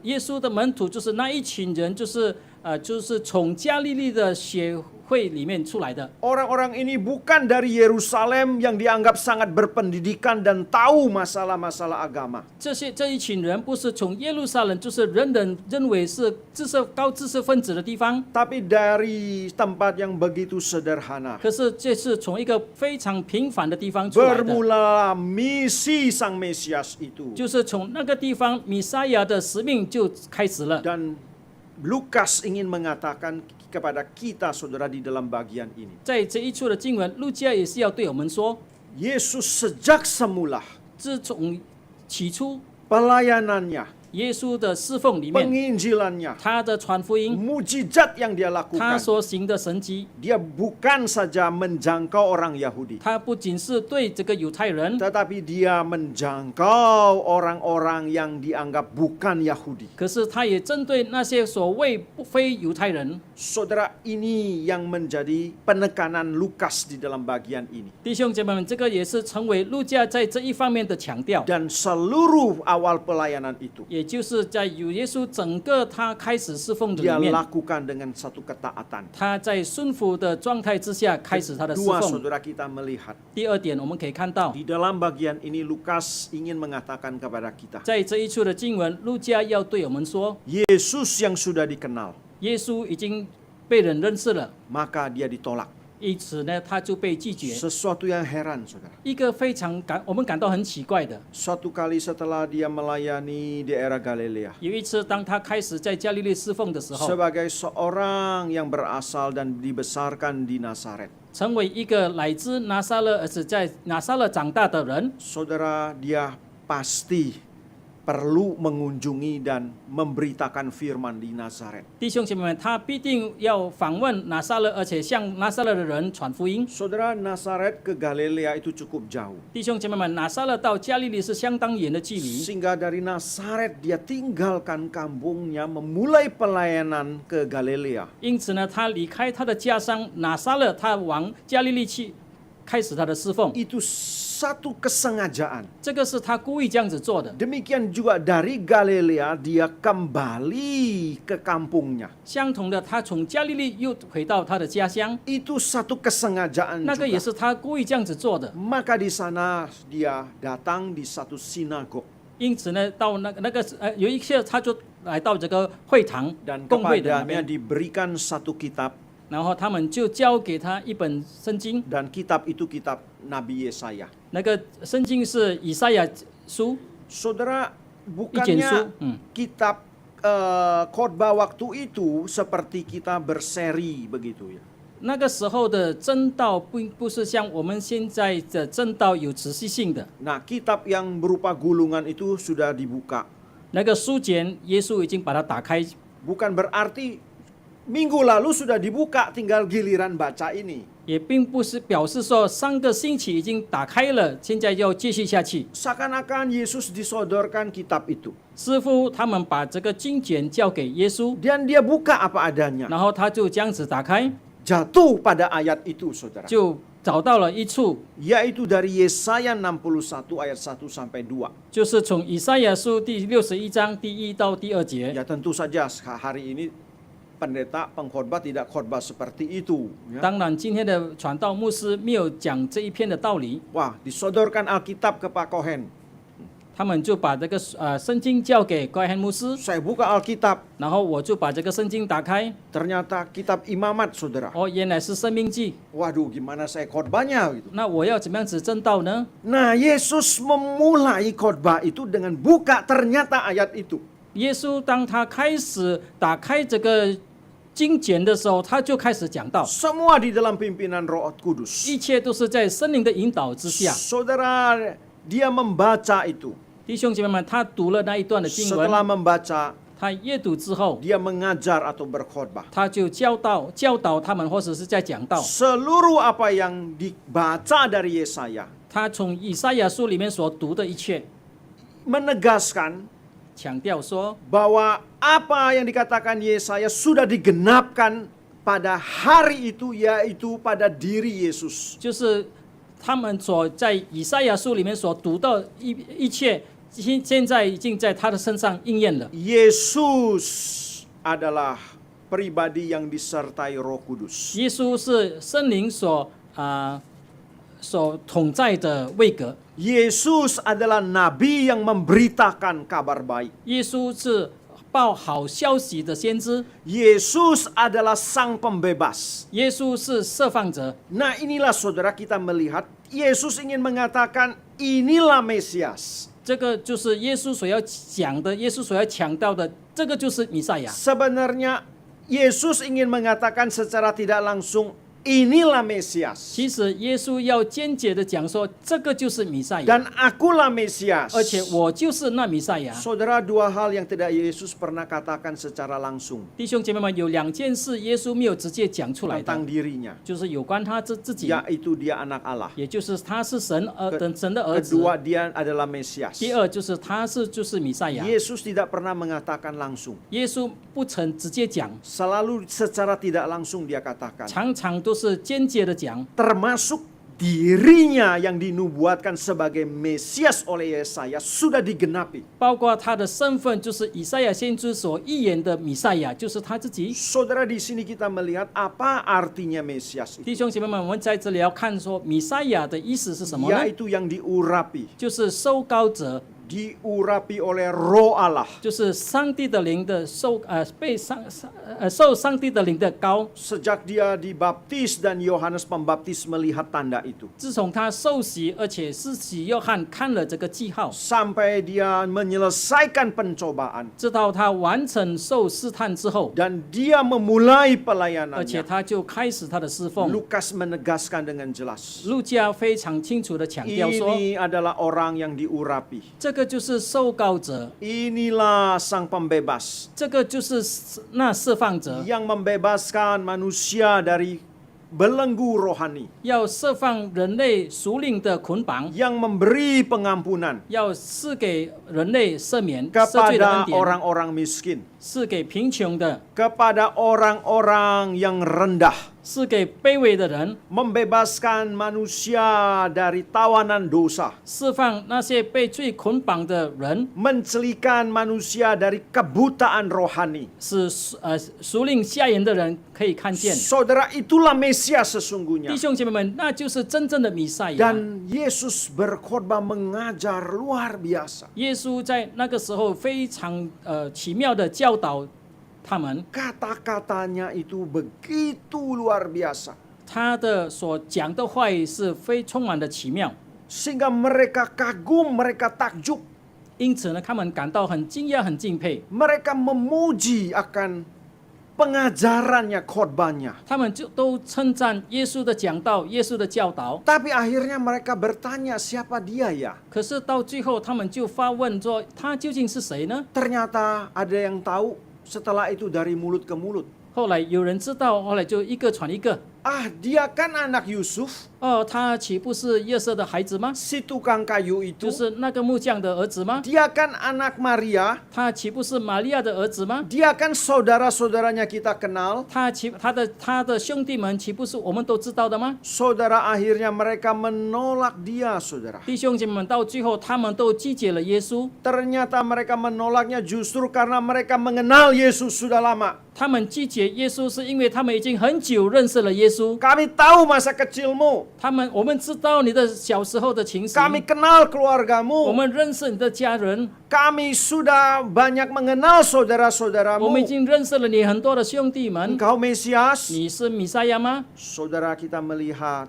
耶稣的门徒就是那一群人，就是从加利利的学会里面出来的。 Orang-orang ini bukan dari Yerusalem yang dianggap sangat berpendidikan dan tahu masalah-masalah agama. 这一群人不是从耶路撒冷，就是人认为是高知识分子的地方， Tapi dari tempat yang begitu sederhana. 可是这是从一个非常平凡的地方出来的， Bermula misi Sang Mesias itu. 就是从那个地方，弥赛亚的使命就开始了。 Dan Lukas ingin mengatakan kepada kita saudara di dalam bagian ini. 在这一处的经文，路加也是要对我们说， Yesus sejak semula 自从起初 pelayanannya, 耶稣的侍奉里面， penginjilannya, 他的传福音， mujizat yang dia 他 lakukan. 所行的神迹， Dia bukan saja menjangkau orang Yahudi, 他不仅是对这个犹太人， tetapi dia menjangkau orang-orang yang dianggap bukan Yahudi. 可是他也针对那些所谓非犹太人。 Saudara, ini yang menjadi penekanan Lukas di dalam bagian ini. 弟兄姐妹们，这个也是成为路加在这一方面的强调， Dan seluruh awal pelayanan itu 也就是在有耶稣整个他开始侍奉的 dia 里面， lakukan dengan satu ketaatan. 他在顺服的状态之下开始他的侍 Dua 奉。 saudara kita melihat 第二点，我们可以看到， di dalam bagian ini Lukas ingin mengatakan kepada kita, 在这一处的经文，路加要对我们说， Yesus yang sudah dikenal, 耶稣已经被人认识了， maka dia ditolak. 因此呢，他就被拒绝。 Sesuatu yang heran saudara. 一个非常我们感到很奇怪的， Suatu kali setelah dia melayani daerah Galilea 有一次当他开始在加利利侍奉的时候， sebagai seorang yang berasal dan dibesarkan di Nazaret, 成为一个来自拿撒勒而且在拿撒勒长大的人， saudara, dia pasti perlu mengunjungi dan memberitakan firman di Nazaret. 弟兄姐妹们，他必定要访问拿撒勒，而且向拿撒勒的人传福音。 Saudara, Nazaret ke Galilea itu cukup jauh. 弟兄姐妹们，拿撒勒到加利利是相当远的距离， Sehingga dari Nazaret dia tinggalkan kampungnya memulai pelayanan ke Galilea. 因此呢，他离开他的家乡拿撒勒，他往加利利去，开始他的侍奉。 Itu satu kesengajaan. 这个是他故意这样子做的。 Demikian juga dari Galilea dia kembali ke kampungnya. 相同的，他从加利利又回到他的家乡， Itu satu kesengajaan 那个也 juga. 是他故意这样子做的。 Maka di sana dia datang di satu sinagog 因此呢，到有一次他就来到这个会堂 dan 共会的那 kepadanya 边， diberikan satu kitab 然后他们就交给他一本圣经， dan kitab itu kitab Nabi Yesaya. 那个圣经是以赛亚书 Saudara, 一卷书 bukannya，kitab khotbah waktu itu seperti kita berseri begitu ya. 那个时候的真道并不是像我们现在的真道有持续性的。 Nah, kitab yang berupa gulungan itu sudah dibuka. 那个书简，耶稣已经把它打开， Bukan berarti minggu lalu sudah dibuka, tinggal giliran baca ini. 也并不是表示说3个星期已经打开了，现在要继续下去。 Seakan-akan Yesus disodorkan kitab itu. 师傅他们把这个经卷交给耶稣， Dan dia buka apa adanya. 然后他就这样子打开， Jatuh pada ayat itu, saudara. 就找到了一处， Yaitu dari Yesaya 61 ayat 1 sampai 2. 就是从以赛亚书第61章第1到第2节。 Ya tentu saja hari ini pendeta pengkhotbah tidak khotbah seperti itu. Ya. 当然，今天的传道牧师没有讲这一篇的道理， Wah, disodorkan Alkitab ke Pak Kohen. 他们就把这个圣经交给该汉牧师， Saya buka Alkitab, 然后我就把这个圣经打开， ternyata kitab Imamat, saudara. 哦，原来是生命记， Waduh, gimana saya khotbahnya gitu. 那我要怎么样子证道呢？ Nah, Yesus memulai khotbah itu dengan buka ternyata ayat itu. 耶稣当他开始打开这个经卷的时候，他就开始讲道， Semua di dalam pimpinan Roh Kudus. 一切都是在圣灵的引导之下。 Saudara, dia membaca itu. 弟兄姐妹们，他读了那一段的经 Setelah 文， membaca, 他阅读之后， dia mengajar atau berkhotbah. 他就教导他们，或者是在讲道。 Seluruh apa yang dibaca dari Yesaya 他从以赛亚书里面所读的一切， menegaskan 强调说， bahwa apa yang dikatakan Yesaya sudah digenapkan pada hari itu, yaitu pada diri Yesus. 就是他们所在以赛亚书里面所读到一切，现在已经在他的身上应验了。 Yesus adalah pribadi yang disertai Roh Kudus. 耶稣是圣灵所统在的位格， Yesus adalah nabi yang memberitakan kabar baik. 耶稣是报好消息的先知， Yesus adalah sang pembebas. 耶稣是释放者。 Nah, inilah saudara kita melihat Yesus ingin mengatakan inilah Mesias. 这个就是耶稣所要讲的，耶稣所要强调的，这个就是弥赛亚。 Sebenarnya Yesus ingin mengatakan secara tidak langsung inilah Mesias. 其实耶稣要间接的讲说，这个就是弥赛亚， Dan akulah Mesias. 而且我就是那弥赛亚。 Saudara, dua hal yang tidak Yesus pernah katakan secara langsung 弟兄姐妹们，有2件事耶稣没有直接讲出来 tentang 的， dirinya, 就是有关他自己， yaitu dia anak Allah. 也就是他是神的儿子。 Kedua, dia adalah Mesias. 第二就是就是弥赛亚。 Yesus tidak pernah mengatakan langsung. 耶稣不曾直接讲， Selalu secara tidak langsung dia katakan. 常常都是间接的讲， Termasuk dirinya yang dinubuatkan sebagai Mesias oleh Yesaya sudah digenapi. 包括他的身份就是以赛亚先知所预言的弥赛亚，就是他自己。 Saudara, di sini kita melihat apa artinya Mesias itu. 弟兄姐妹们，我们在这里要看说弥赛亚的意思是什么呢？ Yaitu yang diurapi. 就是受膏者， Diurapi oleh Roh Allah. 就是上帝的灵的受上帝的灵的膏。 Sejak dia dibaptis dan Yohanes Pembaptis melihat tanda itu. 自从他受洗，而且施洗约翰看了这个记号， Sampai dia menyelesaikan pencobaan. 直到他完成受试探之后， Dan dia memulai 而且 pelayanannya. 他就开始他的侍奉。 Lukas menegaskan dengan jelas. 路加非常清楚的强调说， Ini adalah orang yang diurapi. 这个就是受膏者， Inilah sang pembebas 这个就是那释放者， yang membebaskan manusia dari belenggu rohani, 要释放人类属灵的捆绑， yang memberi pengampunan 要赐给人类赦免赦罪的恩 kepada 典， orang-orang miskin, 赐给贫穷的， kepada orang-orang yang rendah, 赐给卑微的人， membebaskan manusia dari tawanan dosa, 释放那些被罪捆绑的人， mencelikan manusia dari kebutaan rohani. 使属灵瞎眼的人可以看见。 Saudara, itulah Mesias sesungguhnya. 弟兄姐妹们，那就是真正的弥赛亚。 Dan Yesus berkhotbah mengajar luar biasa. 耶稣在那个时候非常奇妙的教导他们， Kata-katanya itu begitu luar biasa. 他的所讲的话语是非充满了奇妙， Sehingga mereka kagum, mereka takjub. 因此呢，他们感到很惊讶、很敬佩， Mereka memuji akan pengajarannya, khotbahnya. 他们就都称赞耶稣的讲道、耶稣的教导。 Tapi akhirnya mereka bertanya, siapa dia ya? 可是到最后，他们就发问说：“他究竟是谁呢 Ternyata ada yang tahu, setelah itu dari mulut ke mulut. 后来有人知道，后来就一个传一个。dia kan anak Yusuf, 他岂不是约瑟的孩子吗？ si tukang kayu 就 itu. 是那个木匠的儿子吗？ Dia kan anak Maria, 他岂不是玛利亚的儿子吗？ dia kan saudara-saudaranya kita kenal. 他的兄弟们岂不是我们都知道的吗？ Saudara, akhirnya mereka menolak dia, saudara. 弟兄姐妹们，到最后他们都拒绝了耶稣。 Ternyata mereka menolaknya justru karena mereka mengenal Yesus sudah lama. 他们拒绝耶稣，是因为他们已经很久认识了耶稣。 Kami tahu masa kecilmu, 我们知道你的小时候的情形， kami kenal 我 keluargamu, 们认识你的家人， kami sudah banyak mengenal 我 saudara-saudaramu. 们已经认识了你很多的兄弟们。 Engkau Mesias. 你是弥赛亚吗？ Saudara, kita melihat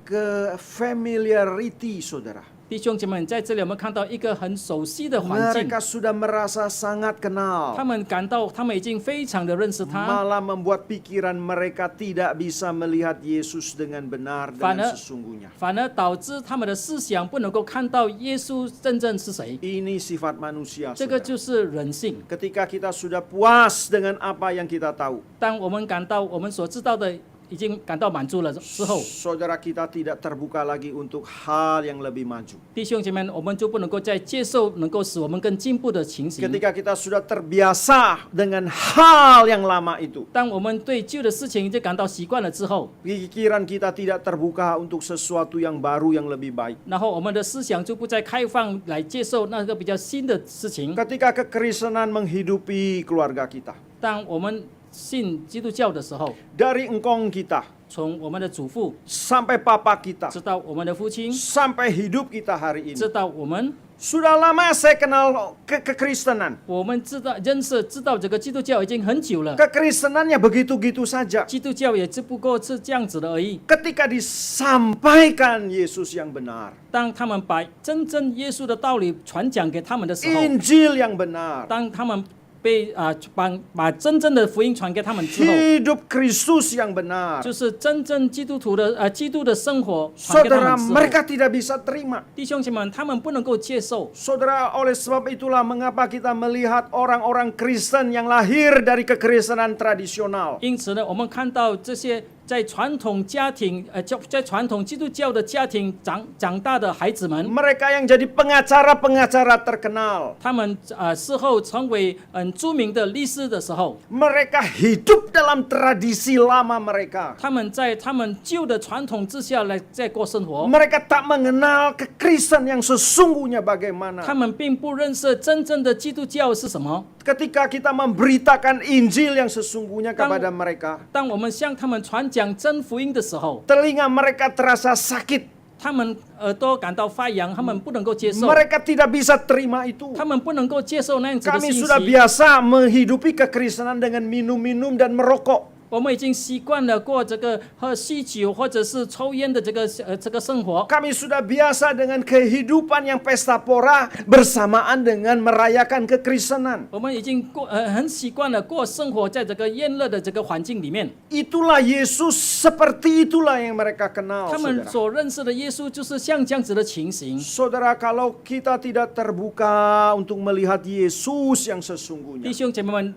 ke familiarity, saudara. 弟兄姐妹，在这里我们看到一个很熟悉的环境， Mereka sudah merasa sangat 他 kenal. 们感到他们已经非常的认识他， Malah membuat pikiran mereka tidak bisa melihat Yesus dengan benar dengan Fana- sesungguhnya. 反而导致他们的思想不能够看到耶稣真正是谁。 Ini sifat manusia, 这个 saudara. 就是人性。 Ketika kita sudah puas dengan apa yang kita tahu, 当我们感到我们所知道的已经感到满足了之后， saudara, kita tidak terbuka lagi untuk hal yang lebih maju. 弟兄姐妹，我们就不能够再接受能够使我们更进步的情形。 Ketika kita sudah terbiasa dengan hal yang lama itu, 当我们对旧的事情已经感到习惯了之后， pikiran kita tidak terbuka untuk sesuatu yang baru yang lebih baik. 然后我们的思想就不再开放来接受那个比较新的事情。 Ketika kekristenan menghidupi keluarga kita, 当我们信基督教的时候， dari engkong kita 从我们的祖父 sampai papa kita, 直到我们的父亲， sampai hidup kita hari ini, 直到我们， sudah lama saya kenal kekristenan. 我们知道这个基督教已经很久了。 Kekristenannya begitu-gitu saja. 基督教也只不过是这样子的而已。 Ketika disampaikan Yesus yang benar, 当他们把真正耶稣的道理传讲给他们的时候， Injil yang benar, 当他们把真正的福音传给他们之后， hidup Kristus yang benar, 就是真正基督的生活传给他 saudara, 们之后， mereka tidak bisa terima. 弟兄姐妹们，他们不能够接受。 Saudara, oleh sebab itulah mengapa kita melihat orang-orang Kristen yang lahir dari kekristenan tradisional, 因此呢，我们看到这些在传统家庭在传统基督教的家庭长大的孩子们， mereka yang jadi pengacara-pengacara terkenal, 他们事后成为著名的律师的时候， mereka hidup dalam tradisi lama mereka. 他们在他们旧的传统之下来在过生活， Mereka tak mengenal kekristenan yang sesungguhnya 他 bagaimana. 们并不认识真正的基督教是什么。 Ketika kita memberitakan Injil yang sesungguhnya kepada mereka, 当我们向他们传讲真福音的时候， telinga mereka terasa sakit. 他们耳朵感到发痒，他们不能够接受， Mereka tidak bisa terima itu. 他们不能够接受那样子的 Kami 信 sudah 息。 biasa menghidupi kekristenan dengan minum-minum dan merokok. 我们已经习惯了过这个喝酗酒或者是抽烟的这个生活。 Kami sudah biasa dengan kehidupan yang pesta pora bersamaan dengan merayakan kekristenan. 我们已经很习惯了过生活在这个炎热的这个环境里面。 Itulah Yesus, seperti itulah yang mereka kenal. 他们 Saudara. 所认识的耶稣就是像这样子的情形。 Saudara, kalau kita tidak terbuka untuk melihat Yesus yang 弟 sesungguhnya, 兄姐妹们，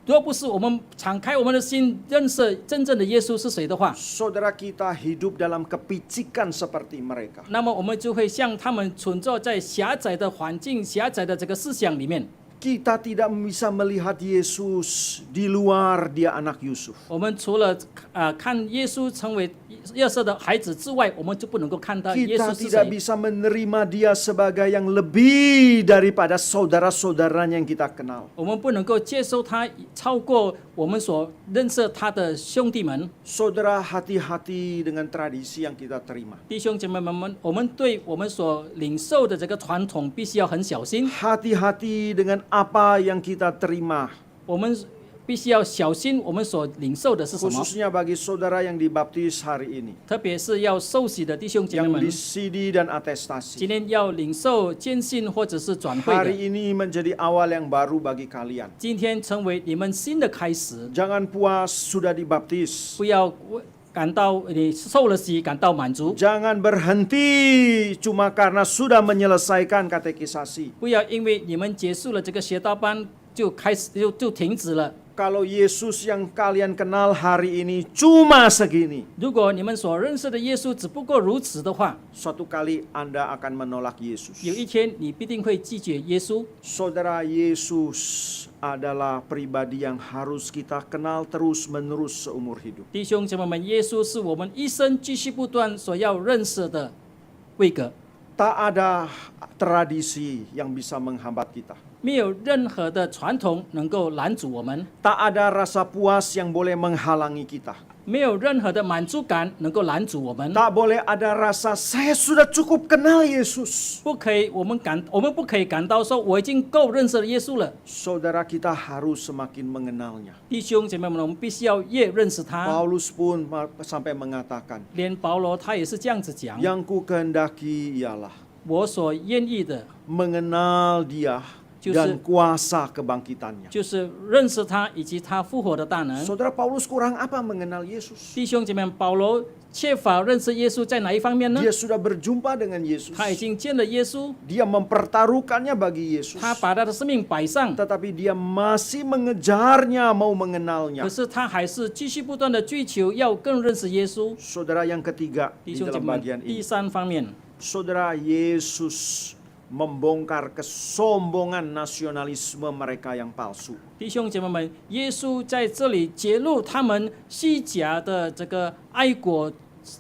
若不是我们敞开我们的心，认识真正的耶稣是谁的话， saudara, kita hidup dalam kepicikan seperti mereka. 那么我们就会像他们存在在狭窄的环境、狭窄的这个思想里面。 Kita tidak bisa melihat Yesus di luar dia anak Yusuf. 我们除了看耶稣成为约瑟的孩子之外，我们就不能够看到耶 Kita 稣是 tidak 谁。 bisa menerima dia sebagai yang lebih daripada saudara-saudaranya yang kita kenal. 我们不能够接受他超过我们所认识他的兄弟们。 Saudara, hati-hati dengan tradisi yang kita terima. 弟兄姐妹们，我们对我们所领受的这个传统必须要很小心， Hati-hati dengan apa yang kita terima. 我们必须要小心我们所领受的是什么。 Khususnya bagi saudara yang dibaptis hari ini, 特别是要受洗的弟兄姐妹 yang 们， disidi dan atestasi. 今天要领受坚信或者是转会 Hari 的， ini menjadi awal yang baru bagi kalian. 今天成为你们新的开始。 Jangan puas sudah dibaptis. 不要感到你受了洗感到满足， Jangan berhenti cuma karena sudah menyelesaikan katekisasi. 不要因为你们结束了这个学道班就开始就停止了。Kalau Yesus yang kalian kenal hari ini cuma segini, 如果你们所认识的耶稣只不过如此的话， suatu kali Anda akan menolak Yesus. 有一天你必定会拒绝耶稣。 Saudara, Yesus adalah pribadi yang harus kita kenal terus-menerus seumur hidup. 弟兄姐妹们，耶稣是我们一生继续不断所要认识的位格， Tak ada tradisi yang bisa menghambat kita. 没有任何的传统能够拦阻我们， Tak ada rasa puas yang boleh menghalangi kita. 没有任何的满足感能够拦阻我们。 Tak boleh ada rasa saya sudah cukup kenal Yesus. 不可以，我们不可以感到说我已经够认识了耶稣了。 Saudara, kita harus semakin mengenalnya. 弟兄姐妹们，我们必须要越认识他。 Paulus pun sampai mengatakan, 连保罗他也是这样子讲： yang ku kehendaki ialah 我所愿意的 mengenal Dia 就是 dan kuasa kebangkitannya. 就是认识他以及他复活的大能。 Saudara, Paulus kurang apa mengenal Yesus? 弟兄姐妹们，保罗缺乏认识耶稣在哪一方面呢？ Dia sudah berjumpa dengan Yesus. 他已经见了耶稣， Dia mempertaruhkannya bagi Yesus. 他把他的生命摆上， Tetapi dia masih mengejarnya, mau mengenalnya. 可是他还是继续不断的追求要更认识耶稣。 Saudara, yang ketiga 弟 di 兄姐 dalam 妹 bagian 们，第 ini, 三方面， Saudara, Yesus membongkar kesombongan nasionalisme mereka yang palsu. 弟兄姐妹们，耶稣在这里揭露他们虚假的这个爱国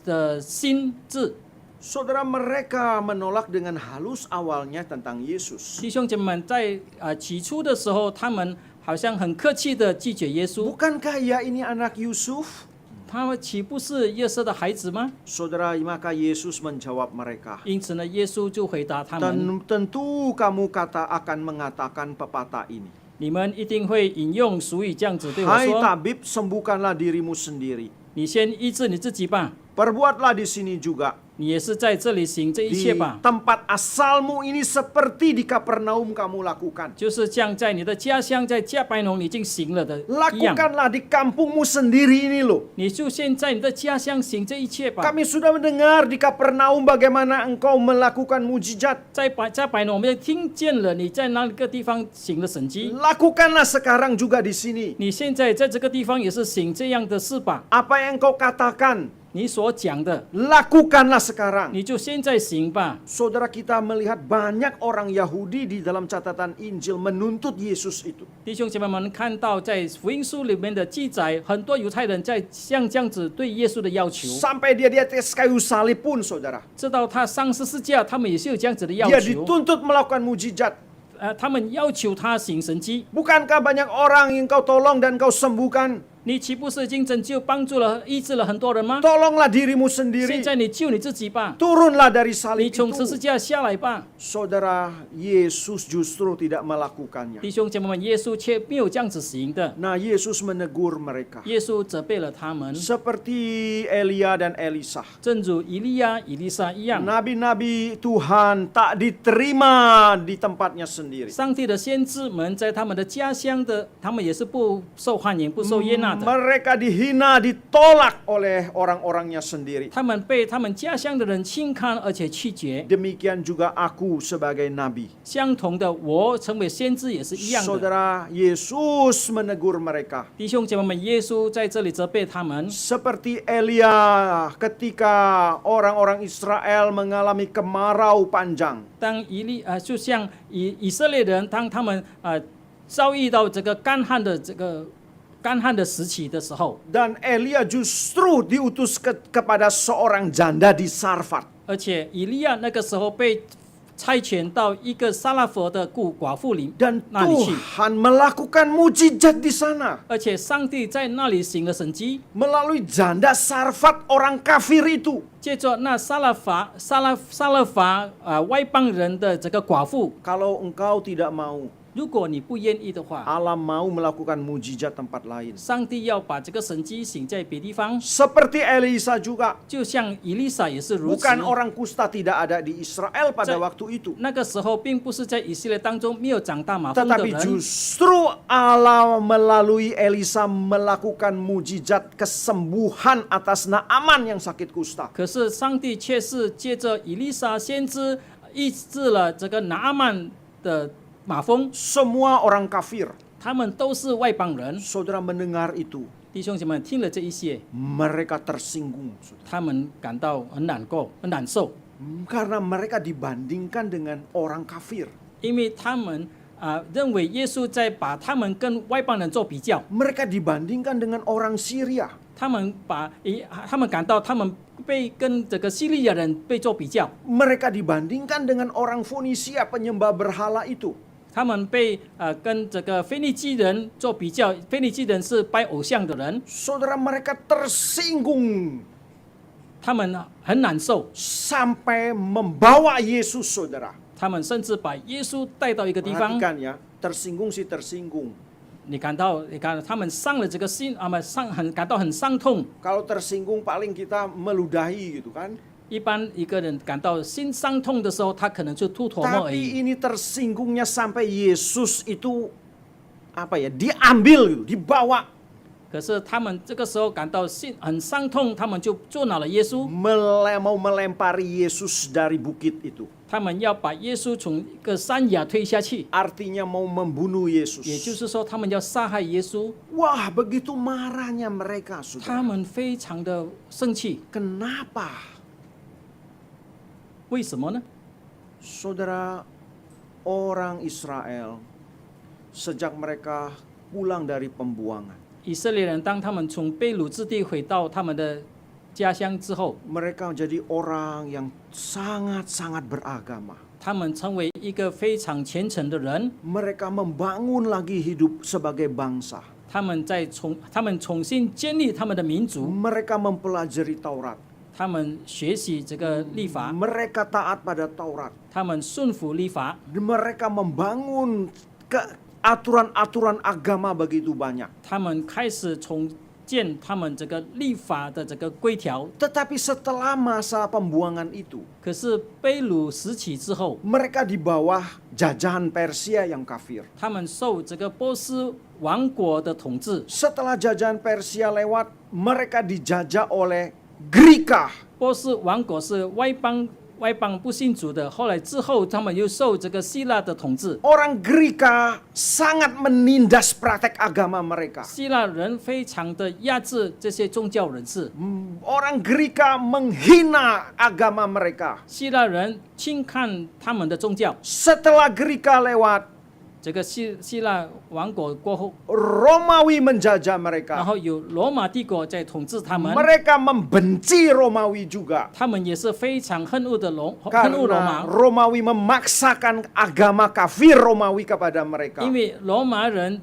的心智。 Saudara, mereka menolak dengan halus awalnya tentang Yesus. 弟兄姐妹们，在起初的时候，他们好像很客气的拒绝耶稣。 Bukankah ia ini anak Yusuf? 他们岂不是约瑟的孩子吗？ Saudara, maka Yesus menjawab mereka. 因此呢，耶稣就回答他们： Tentu kamu akan mengatakan pepatah ini. 你们一定会引用俗语这样子对我 Hai 说 tabib, sembuhkanlah dirimu sendiri. 你先医治你自己吧， Perbuatlah di sini juga. 你也是在这里行这一 Di 切吧。 tempat asalmu ini seperti di Kapernaum kamu lakukan. 就是像在你的家乡，在加百农已经行了的一样， Lakukanlah di kampungmu sendiri ini loh. 你就先在你的家乡行这一切吧。 Kami sudah mendengar di Kapernaum bagaimana engkau melakukan mujizat. 在加百农，我们就听见了你在那个地方行了神迹， Lakukanlah sekarang juga di sini. 你现在在这个地方也是行这样的事吧。 Apa yang engkau katakan, 你所讲的， lakukanlah sekarang. 你就现在行吧。 Saudara, kita melihat banyak orang Yahudi di dalam catatan Injil menuntut Yesus itu. 弟兄姐妹们，看到在福音书里面的记载，很多犹太人在像这样子对耶稣的要求， Sampai dia di atas kayu salib pun, saudara. 知道他上十字架，他们也是有这样子的要 Dia 求。 dituntut melakukan mujizat. 他们要求他行神迹， Bukankah banyak orang yang kau tolong dan kau sembuhkan? 你岂不是已经拯救、帮助了、医治了很多人吗？ Tolonglah dirimu 现 sendiri. 在你救你自己吧， Turunlah dari 你 salib 从十字 itu. 架下来吧。 Saudara, Yesus justru tidak melakukannya. 弟兄姐妹们，耶稣却没有这样子行的。 Nah, Yesus menegur mereka. 耶稣责备了他们， Seperti Elia dan Elisa. 正如以利亚、以利沙一样。 Nabi-nabi Tuhan tak diterima di tempatnya sendiri. 上帝的先知们在他们的家乡的，他们也是不受欢迎、不受悦纳的。 Mereka dihina, ditolak oleh orang-orangnya sendiri. 他们被他们家乡的人轻看，而且拒绝。 Demikian juga aku sebagai nabi. 相同的，我成为先知也是一样的。 Saudara, Yesus menegur mereka. 弟兄姐妹们，耶稣在这里责备他们， Seperti Elia ketika orang-orang Israel mengalami kemarau panjang. 当就像以色列人，当他们遭遇到这个干旱的时期的时候， Dan Elia justru diutus kepada seorang janda di Sarfat. 而且以利亚那个时候被差遣到一个撒拉佛的寡妇里 Dan 那里去， Tuhan melakukan mujizat di sana. 而且上帝在那里行了神迹， Melalui janda Sarfat orang kafir itu. 借着那撒勒法外邦人的这个寡妇， Kalau engkau tidak mau, 如果你不愿意的话， Allah mau melakukan mujizat tempat lain. 上帝要把这个神迹行在别地方， Seperti Elisa juga. 就像以利沙也是如此。 Bukan orang kusta tidak ada di Israel pada waktu itu. 那个时候并不是在以色列当中没有长大麻风的 Tetapi 人， justru Allah melalui Elisa melakukan mujizat kesembuhan atas Naaman yang sakit kusta. 可是上帝却是借着以利沙先知医治了这个拿阿曼的马蜂。 Semua orang kafir. 他们都是外邦人。 Saudara mendengar itu, 弟兄姐妹听了这一些， mereka tersinggung, saudara. 他们感到很难过、很难受， Karena mereka dibandingkan dengan orang kafir. 因为他们认为耶稣在把他们跟外邦人做比较， Mereka dibandingkan dengan orang Syria. 他们感到他们被跟这个西利亚人被做比较， Mereka dibandingkan dengan orang Fonisia penyembah berhala itu. 他们被跟这个腓尼基人做比较，腓尼基人是拜偶像的人， Saudara, mereka tersinggung 他们很难受， sampai membawa Yesus, saudara. 他们甚至把耶稣带到一个地方， Perhatikan ya, tersinggung sih tersinggung. 你看他们伤了这个心，感到很伤痛。 Kalau tersinggung paling kita meludahi gitu kan. 一般一个人感到心伤痛的时候，他可能就吐唾沫而已。 Tapi ini tersinggungnya sampai Yesus itu diambil gitu, dibawa 可是他们这个时候感到心很伤痛，他们就捉拿了耶稣， mau melempari Yesus dari bukit itu. 他们要把耶稣从一个山崖推下去， Artinya mau membunuh 也 Yesus. 就是说，他们要杀害耶稣。 Wah, begitu marahnya mereka, 他 saudara. 们非常的生气， Kenapa? 为什么呢？ Saudara, orang Israel sejak mereka pulang dari pembuangan, 以色列人当他们从被掳之地回到他们的家乡之后， mereka menjadi orang yang sangat-sangat beragama. 他们成为一个非常虔诚的人。 Mereka membangun lagi hidup sebagai bangsa. 他们重新建立他们的民族， Mereka mempelajari Taurat. 他们学习这个律法， Mereka taat pada Taurat. 他们顺服律法， Mereka membangun aturan-aturan agama begitu banyak. 他们开始重建他们这个律法的这个规条。 Tetapi setelah masa pembuangan itu, 可是被掳时期之后， mereka di bawah jajahan Persia yang kafir. 他们受这个波斯王国的统治。 Setelah jajahan Persia lewat, mereka dijajah oleh Greka. 波斯王国是外邦不信主的，后来之后他们又受这个希腊的统治。 Orang Greka sangat menindas praktek agama mereka. 希腊人非常的压制这些宗教人士， Orang Greka menghina agama mereka. 希腊人轻看他们的宗教。 Setelah Greka lewat, 这个希腊王国过后， Romawi menjajah 然 mereka. 后有罗马帝国在统治他们， Mereka membenci Romawi juga. 他们也是非常恨恶罗 Karena 马， Romawi memaksakan agama kafir Romawi kepada mereka. 因为罗马人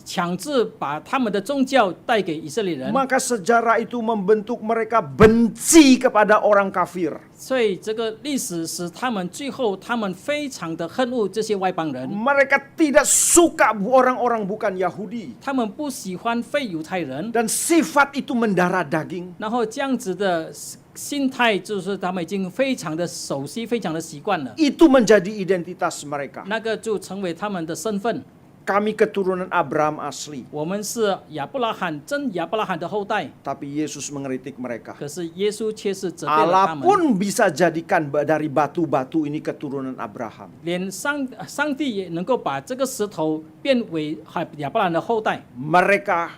强制把他们的宗教带给以色列人， Maka sejarah itu membentuk mereka benci kepada orang kafir. 所以这个历史使他们最后他们非常的恨恶这些外邦人， Mereka tidak suka orang-orang bukan Yahudi. 他们不喜欢非犹太人， Dan sifat itu mendarah daging. 然后这样子的心态就是他们已经非常的熟悉，非常的习惯了， Itu menjadi identitas mereka. 那个就成为他们的身份。 Kami keturunan Abraham asli. 我们是亚伯拉罕真亚伯拉罕的后代， Tapi Yesus mengeritik mereka. 可是耶稣却是责备了 Allah 他们。 pun bisa jadikan dari batu-batu ini keturunan Abraham. 连上帝也能够把这个石头变为亚伯拉罕的后代。 Mereka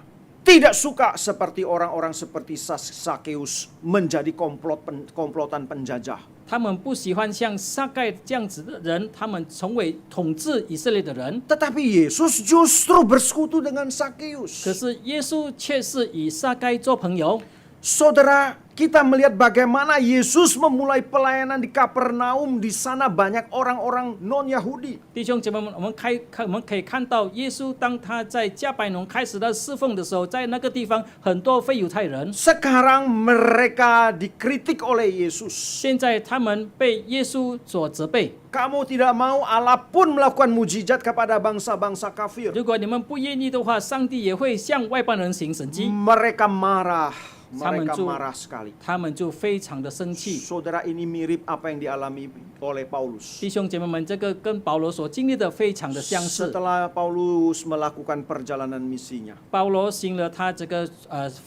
tidak suka seperti orang-orang seperti Sakeus menjadi komplotan penjajah. 他们不喜欢像撒该这样子的人，他们成为统治以色列的人。 Tetapi Yesus justru bersekutu dengan Sakeus. 可是耶稣却是以撒该做朋友。 Saudara, kita melihat bagaimana Yesus memulai pelayanan di Kapernaum. Di sana banyak orang-orang non-Yahudi. 弟兄姐妹们，我们可以看到耶稣当他在加百农开始的侍奉的时候，在那个地方很多非犹太人。 Sekarang mereka dikritik oleh Yesus. 现在他们被耶稣所责备。 Kamu tidak mau, Allah pun melakukan mujizat kepada bangsa-bangsa kafir. 如果你们不愿意的话，上帝也会向外邦人行神迹。 Mereka marah. Mereka Samanju. marah sekali. 他们就非常的生气。 Saudara, ini mirip apa yang dialami oleh Paulus. 弟兄姐妹们，这个跟保罗所经历的非常的相似。 Setelah Paulus melakukan perjalanan misinya, 保罗行了他这个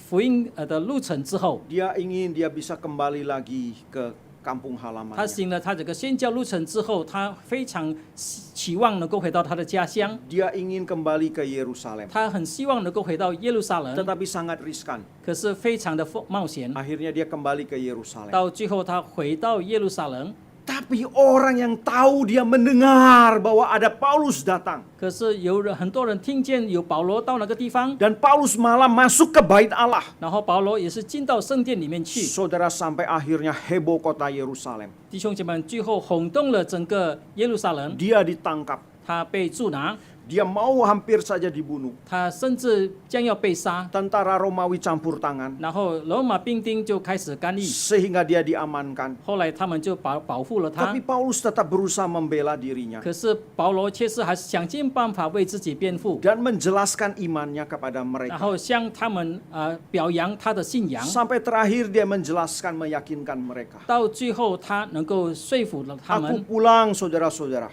福音的路程之后， dia ingin dia bisa kembali lagi ke kampung 他 halamannya. 行了他这个宣教路程之后，他非常期望能够回到他的家乡， Dia ingin kembali ke Yerusalem, 他很希望能够回到耶路撒冷， tetapi sangat riskan. 可是非常的冒险。 Akhirnya dia kembali ke Yerusalem. 到最后，他回到耶路撒冷， Tapi orang yang tahu, dia mendengar bahwa ada Paulus datang. 可是很多人听见有保罗到那个地方， Dan Paulus malah masuk ke bait Allah. 然后保罗也是进到圣殿里面去。 Saudara, sampai akhirnya heboh kota Yerusalem. 弟兄姐妹们，最后轰动了整个耶路撒冷， Dia ditangkap. 他被捉拿， Dia mau hampir saja dibunuh. 他甚至将要被杀， Tentara Romawi campur tangan 然后罗马兵丁就开始干预， sehingga dia diamankan. 后来他们就保护了他 Tapi。Paulus tetap berusaha membela dirinya 可是保罗却是还是想尽办法为自己辩护， dan menjelaskan imannya kepada 然 mereka. 后向他们表扬他的信仰， Sampai terakhir dia menjelaskan, meyakinkan mereka. 到最后他能够说服了他 Aku 们。 pulang, saudara-saudara.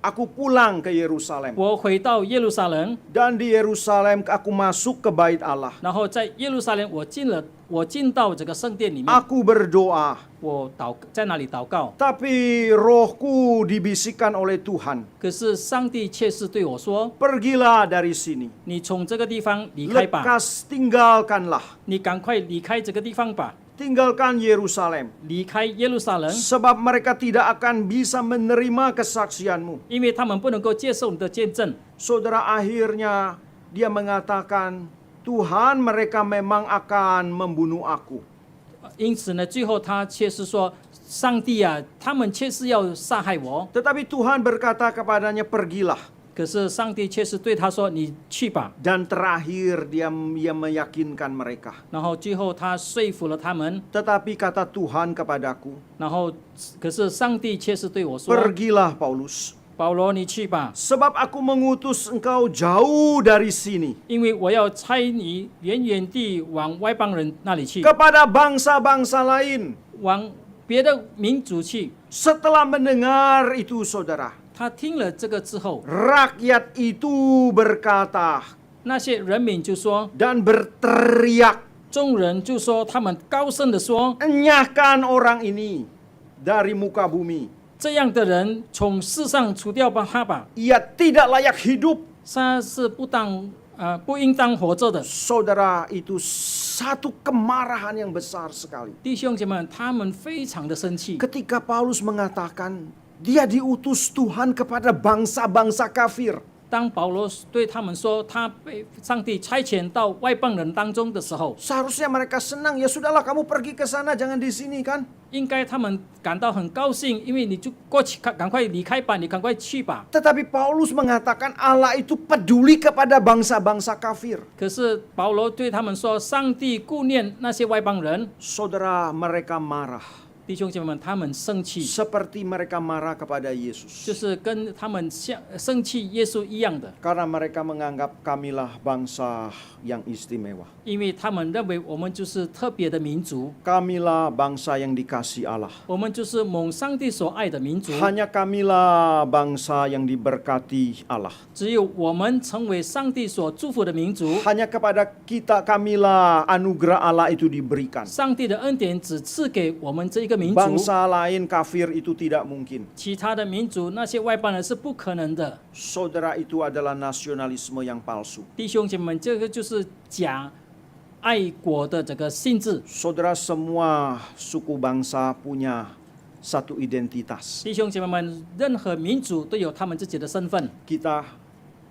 Aku pulang ke Yerusalem. 我回到耶路撒冷， Dan di Yerusalem aku masuk ke bait Allah. 然后在耶路撒冷我进到这个圣殿里面， Aku berdoa. 我在那里祷告。 Tapi rohku dibisikkan oleh Tuhan. 可是上帝却是对我说 Pergilah dari sini. 你从这个地方离开吧， Lekas tinggalkanlah. 你赶快离开这个地方吧， Tinggalkan Yerusalem. 离开耶路撒冷， Sebab mereka tidak akan bisa menerima kesaksianmu. 因为他们不能够接受你的见证。 Saudara, akhirnya dia mengatakan, Tuhan, mereka memang akan membunuh aku. 因此呢，最后他却是说，上帝啊，他们却是要杀害我。 Tetapi Tuhan berkata kepadanya, pergilah. 可是上帝却是对他说：“你去吧。 Dan terakhir dia meyakinkan mereka. ”然后最后他说服了他们。 Tetapi kata Tuhan kepadaku, 然后，可是上帝却是对我说 pergilah Paulus. 保罗，你去吧， Sebab aku mengutus engkau jauh dari sini. 因为我要差你远远地往外邦人那里去， Kepada bangsa-bangsa lain. 往别的民族去。 Setelah mendengar itu, saudara, 他听了这个之后， rakyat itu berkata 那些人民就说， dan berteriak, 众人就说，他们高声的说， enyahkan orang ini dari muka bumi. 这样的人从世上除掉吧他吧， Ia tidak layak hidup. 他是不应当活着的。 Saudara, itu satu kemarahan yang besar sekali. 弟兄姐妹们，他们非常的生气。 Ketika Paulus mengatakan dia diutus Tuhan kepada bangsa-bangsa kafir. 当保罗对他们说他被上帝差遣到外邦人当中的时候， Seharusnya mereka senang, ya sudahlah kamu pergi ke sana, jangan di sini kan. 应该他们感到很高兴，因为你就过去，赶快离开吧，你赶快去吧。 Tetapi Paulus mengatakan Allah itu peduli kepada bangsa-bangsa kafir. 可是保罗对他们说，上帝顾念那些外邦人。 Saudara, mereka marah. 弟兄姐妹们，他们生气， Seperti mereka marah kepada Yesus. 就是跟他们生气耶稣一样的， Karena mereka menganggap kamilah bangsa yang istimewa. 因为他们认为我们就是特别的民族， Kamilah bangsa yang dikasih Allah. 我们就是蒙上帝所爱的民族。 Hanya kamilah bangsa yang diberkati Allah. 只有我们成为上帝所祝福的民族， Hanya kepada kita kamilah anugerah Allah itu diberikan. 上帝的恩典只赐给我们这一个民族， Bangsa lain kafir itu tidak mungkin. 其他的民族那些外邦人是不可能的。 Saudara, itu adalah nasionalisme yang palsu. 弟兄姐妹们，这个就是假爱国的这个性质。 Saudara, semua suku bangsa punya satu identitas. 弟兄姐妹们，任何民族都有他们自己的身份。 Kita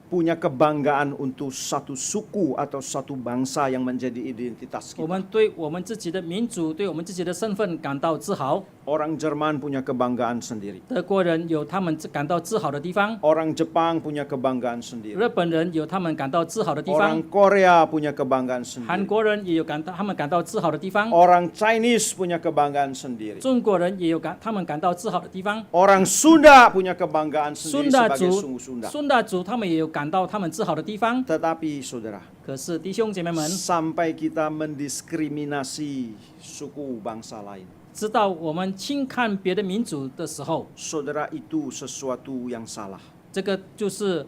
punya kebanggaan untuk satu suku atau satu bangsa yang menjadi identitas 我 kita. 们对我们自己的民族、对我们自己的身份感到自豪。 Orang Jerman punya kebanggaan sendiri. 德国人有他们感到自豪的地方， Orang Jepang punya kebanggaan sendiri. 日本人有他们感到自豪的地方 Orang， Korea punya kebanggaan 韩 sendiri. 国人也有他们感到自豪的地方， Orang Chinese punya kebanggaan sendiri. 中国人也有他们感到自豪的地方。 Orang Sunda punya kebanggaan 孙 sendiri 大 sebagai 族 suku Sunda.，孙大族他们也有感到他们自豪的地方。 Tetapi saudara, 可是弟兄姐妹们， sampai kita mendiskriminasi suku bangsa lain. 直到我们轻看别的民族的时候， Saudara, itu sesuatu yang salah. 这个就是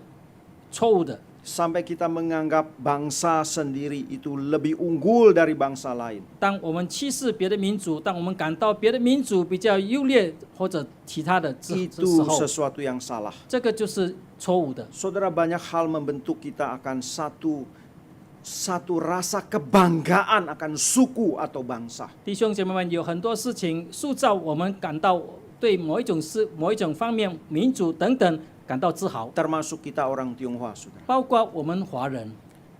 错误的。sampai kita menganggap bangsa sendiri itu lebih unggul dari bangsa lain. 当我们轻视别的民族，当我们感到别的民族比较优劣或者其他的时 Itu 候， sesuatu yang salah. 这个就是错误的。 Saudara, banyak hal membentuk kita akan satu rasa kebanggaan akan suku atau bangsa. 弟兄姐妹们，有很多事情塑造我们感到对某一种事、某一种方面、民族等等感到自豪， Termasuk kita orang Tionghoa, saudara. 包括我们华人。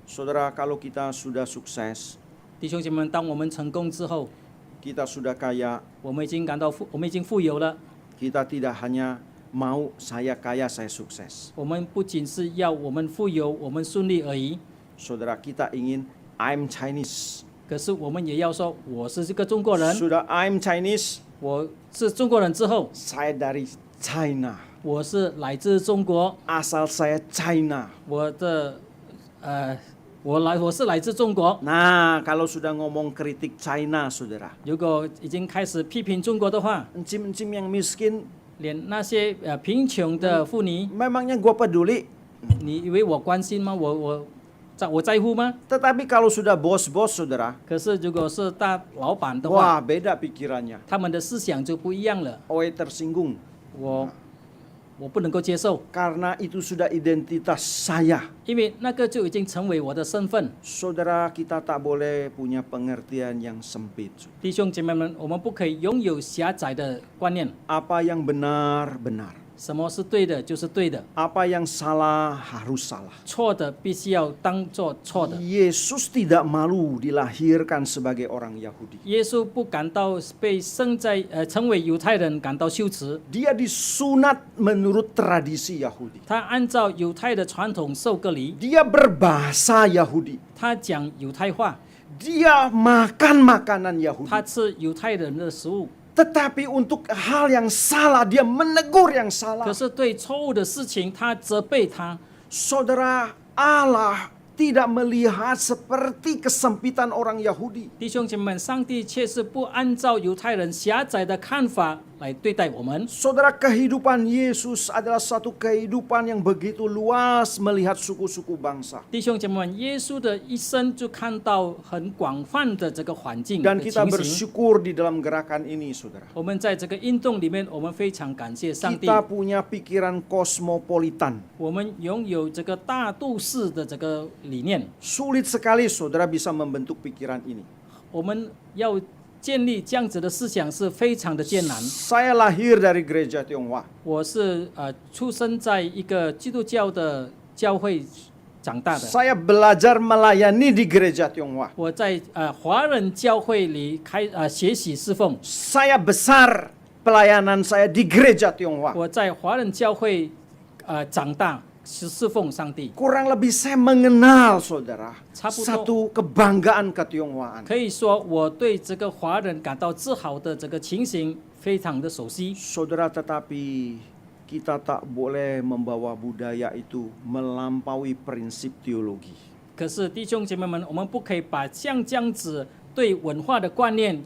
Saudara, kalau kita sudah sukses, 弟兄姐妹们，当我们成功之后， kita sudah kaya, 我们已经感到我们已经富有了。 kita tidak hanya mau saya kaya, saya sukses. 我们不仅是要我们富有、我们顺利而已， Saudara, kita ingin I'm Chinese. 可是我们也要说，我是这个中国人， Sudah I'm Chinese, 我是中国人之后， saya dari China. 我是来自中国， Asal saya China. 我是来自中国。 Nah, kalau sudah ngomong kritik China, saudara, 如果已经开始批评中国的话， encim-encim yang miskin, 连那些贫穷的妇女， memangnya gua peduli. 你以为我关心吗？我在乎吗？ Tetapi kalau sudah bos-bos, saudara, 可是如果是大老板的话， wah beda pikirannya. 他们的思想就不一样了。 Oi tersinggung. 我不能够接受， Karena itu sudah identitas saya. 因为那个就已经成为我的身份。 Saudara, kita tak boleh punya pengertian yang sempit. 弟兄姐妹们，我们不可以拥有狭窄的观念， Apa yang benar, benar. 什么是对的就是对的， Apa yang salah, harus salah. 错的必须要当做错的。 Yesus tidak malu dilahirkan sebagai orang Yahudi. 耶稣不感到被成为犹太人感到羞耻， Dia disunat menurut tradisi Yahudi. 他按照犹太的传统受割礼， Dia berbahasa Yahudi. 他讲犹太话， Dia makan makanan 他 Yahudi. 吃犹太人的食物。 Tetapi untuk hal yang salah, dia menegur yang salah. 可是对错误的事情，他责备他。 Saudara, Allah tidak melihat seperti kesempitan orang Yahudi. 弟兄姐妹们，上帝却是不按照犹太人狭窄的看法来对待我们。 Saudara, kehidupan Yesus adalah satu kehidupan yang begitu luas melihat suku-suku bangsa. 弟兄姐妹们，耶稣的一生就看到很广泛的这个环境的 Dan 情 kita 形。 bersyukur di dalam gerakan ini, saudara. 我们在这个运动里面，我们非常感谢上帝， Kita punya pikiran kosmopolitan. 我们拥有这个大都市的这个理念。 Sulit sekali saudara bisa membentuk pikiran ini. 我们要建立这样子的思想是非常的艰难。 Saya lahir dari gereja Tionghoa. 我是出生在一个基督教的教会长大的。 Saya belajar melayani di gereja Tionghoa. 我在华人教会里学习侍奉。 Saya besar pelayanan saya di gereja Tionghoa. 我在华人教会长大，侍奉上帝。 Kurang lebih saya mengenal saudara 差不多。 satu kebanggaan ketionghoaan. 可以说，我对这个华人感到自豪的这个情形非常的熟悉。 Saudara, tetapi kita tak boleh membawa budaya itu melampaui prinsip teologi. 可是弟兄姐妹们，我们不可以把像这样子对文化的观念，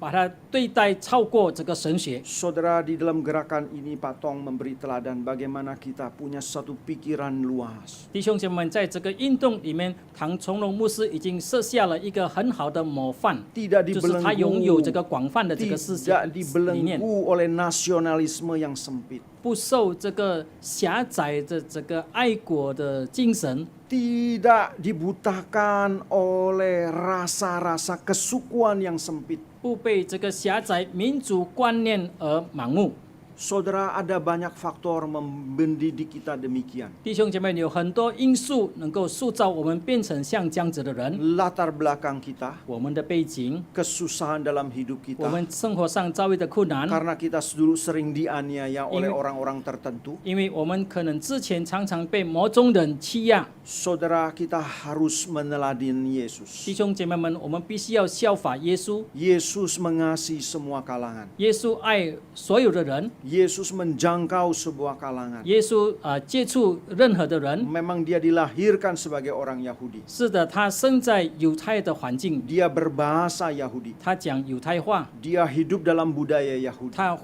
把它对待超过这个神学。 Saudara, di dalam gerakan ini Pak Tong memberi teladan bagaimana kita punya satu pikiran luas. 弟兄姐妹们，在这个运动里面，唐崇荣牧师已经设下了一个很好的模范， Tidak 就是他拥有这 dibelenggu, 个广泛的这个思 tidak 想理念， dibelenggu oleh nasionalisme yang sempit. 不受这个狭窄的这个爱国的精神， Tidak dibutakan oleh rasa-rasa kesukuan yang sempit. 不被这个狭窄民族观念而盲目。 Saudara, ada banyak faktor mendidik kita demikian. 弟兄姐妹，有很多因素能够塑造我们变成像这样子的人。 Latar belakang kita, 我们的背景， kesusahan dalam hidup 我 kita, 们生活上遭遇的困难， karena kita dulu sering dianiaya oleh Ini- orang-orang tertentu. 因为我们可能之前常常被某种人欺压。 Saudara, kita harus meneladani Yesus. 弟兄姐妹们，我们必须要效法耶稣。 Yesus mengasihi semua kalangan. 耶稣爱所有的人， Yesus menjangkau sebuah kalangan. 耶稣接触任何的人。 Memang dia dilahirkan sebagai orang Yahudi. 是的，他生在犹太的环境， Dia berbahasa Yahudi. 他讲犹太话， Dia hidup dalam budaya Yahudi. 他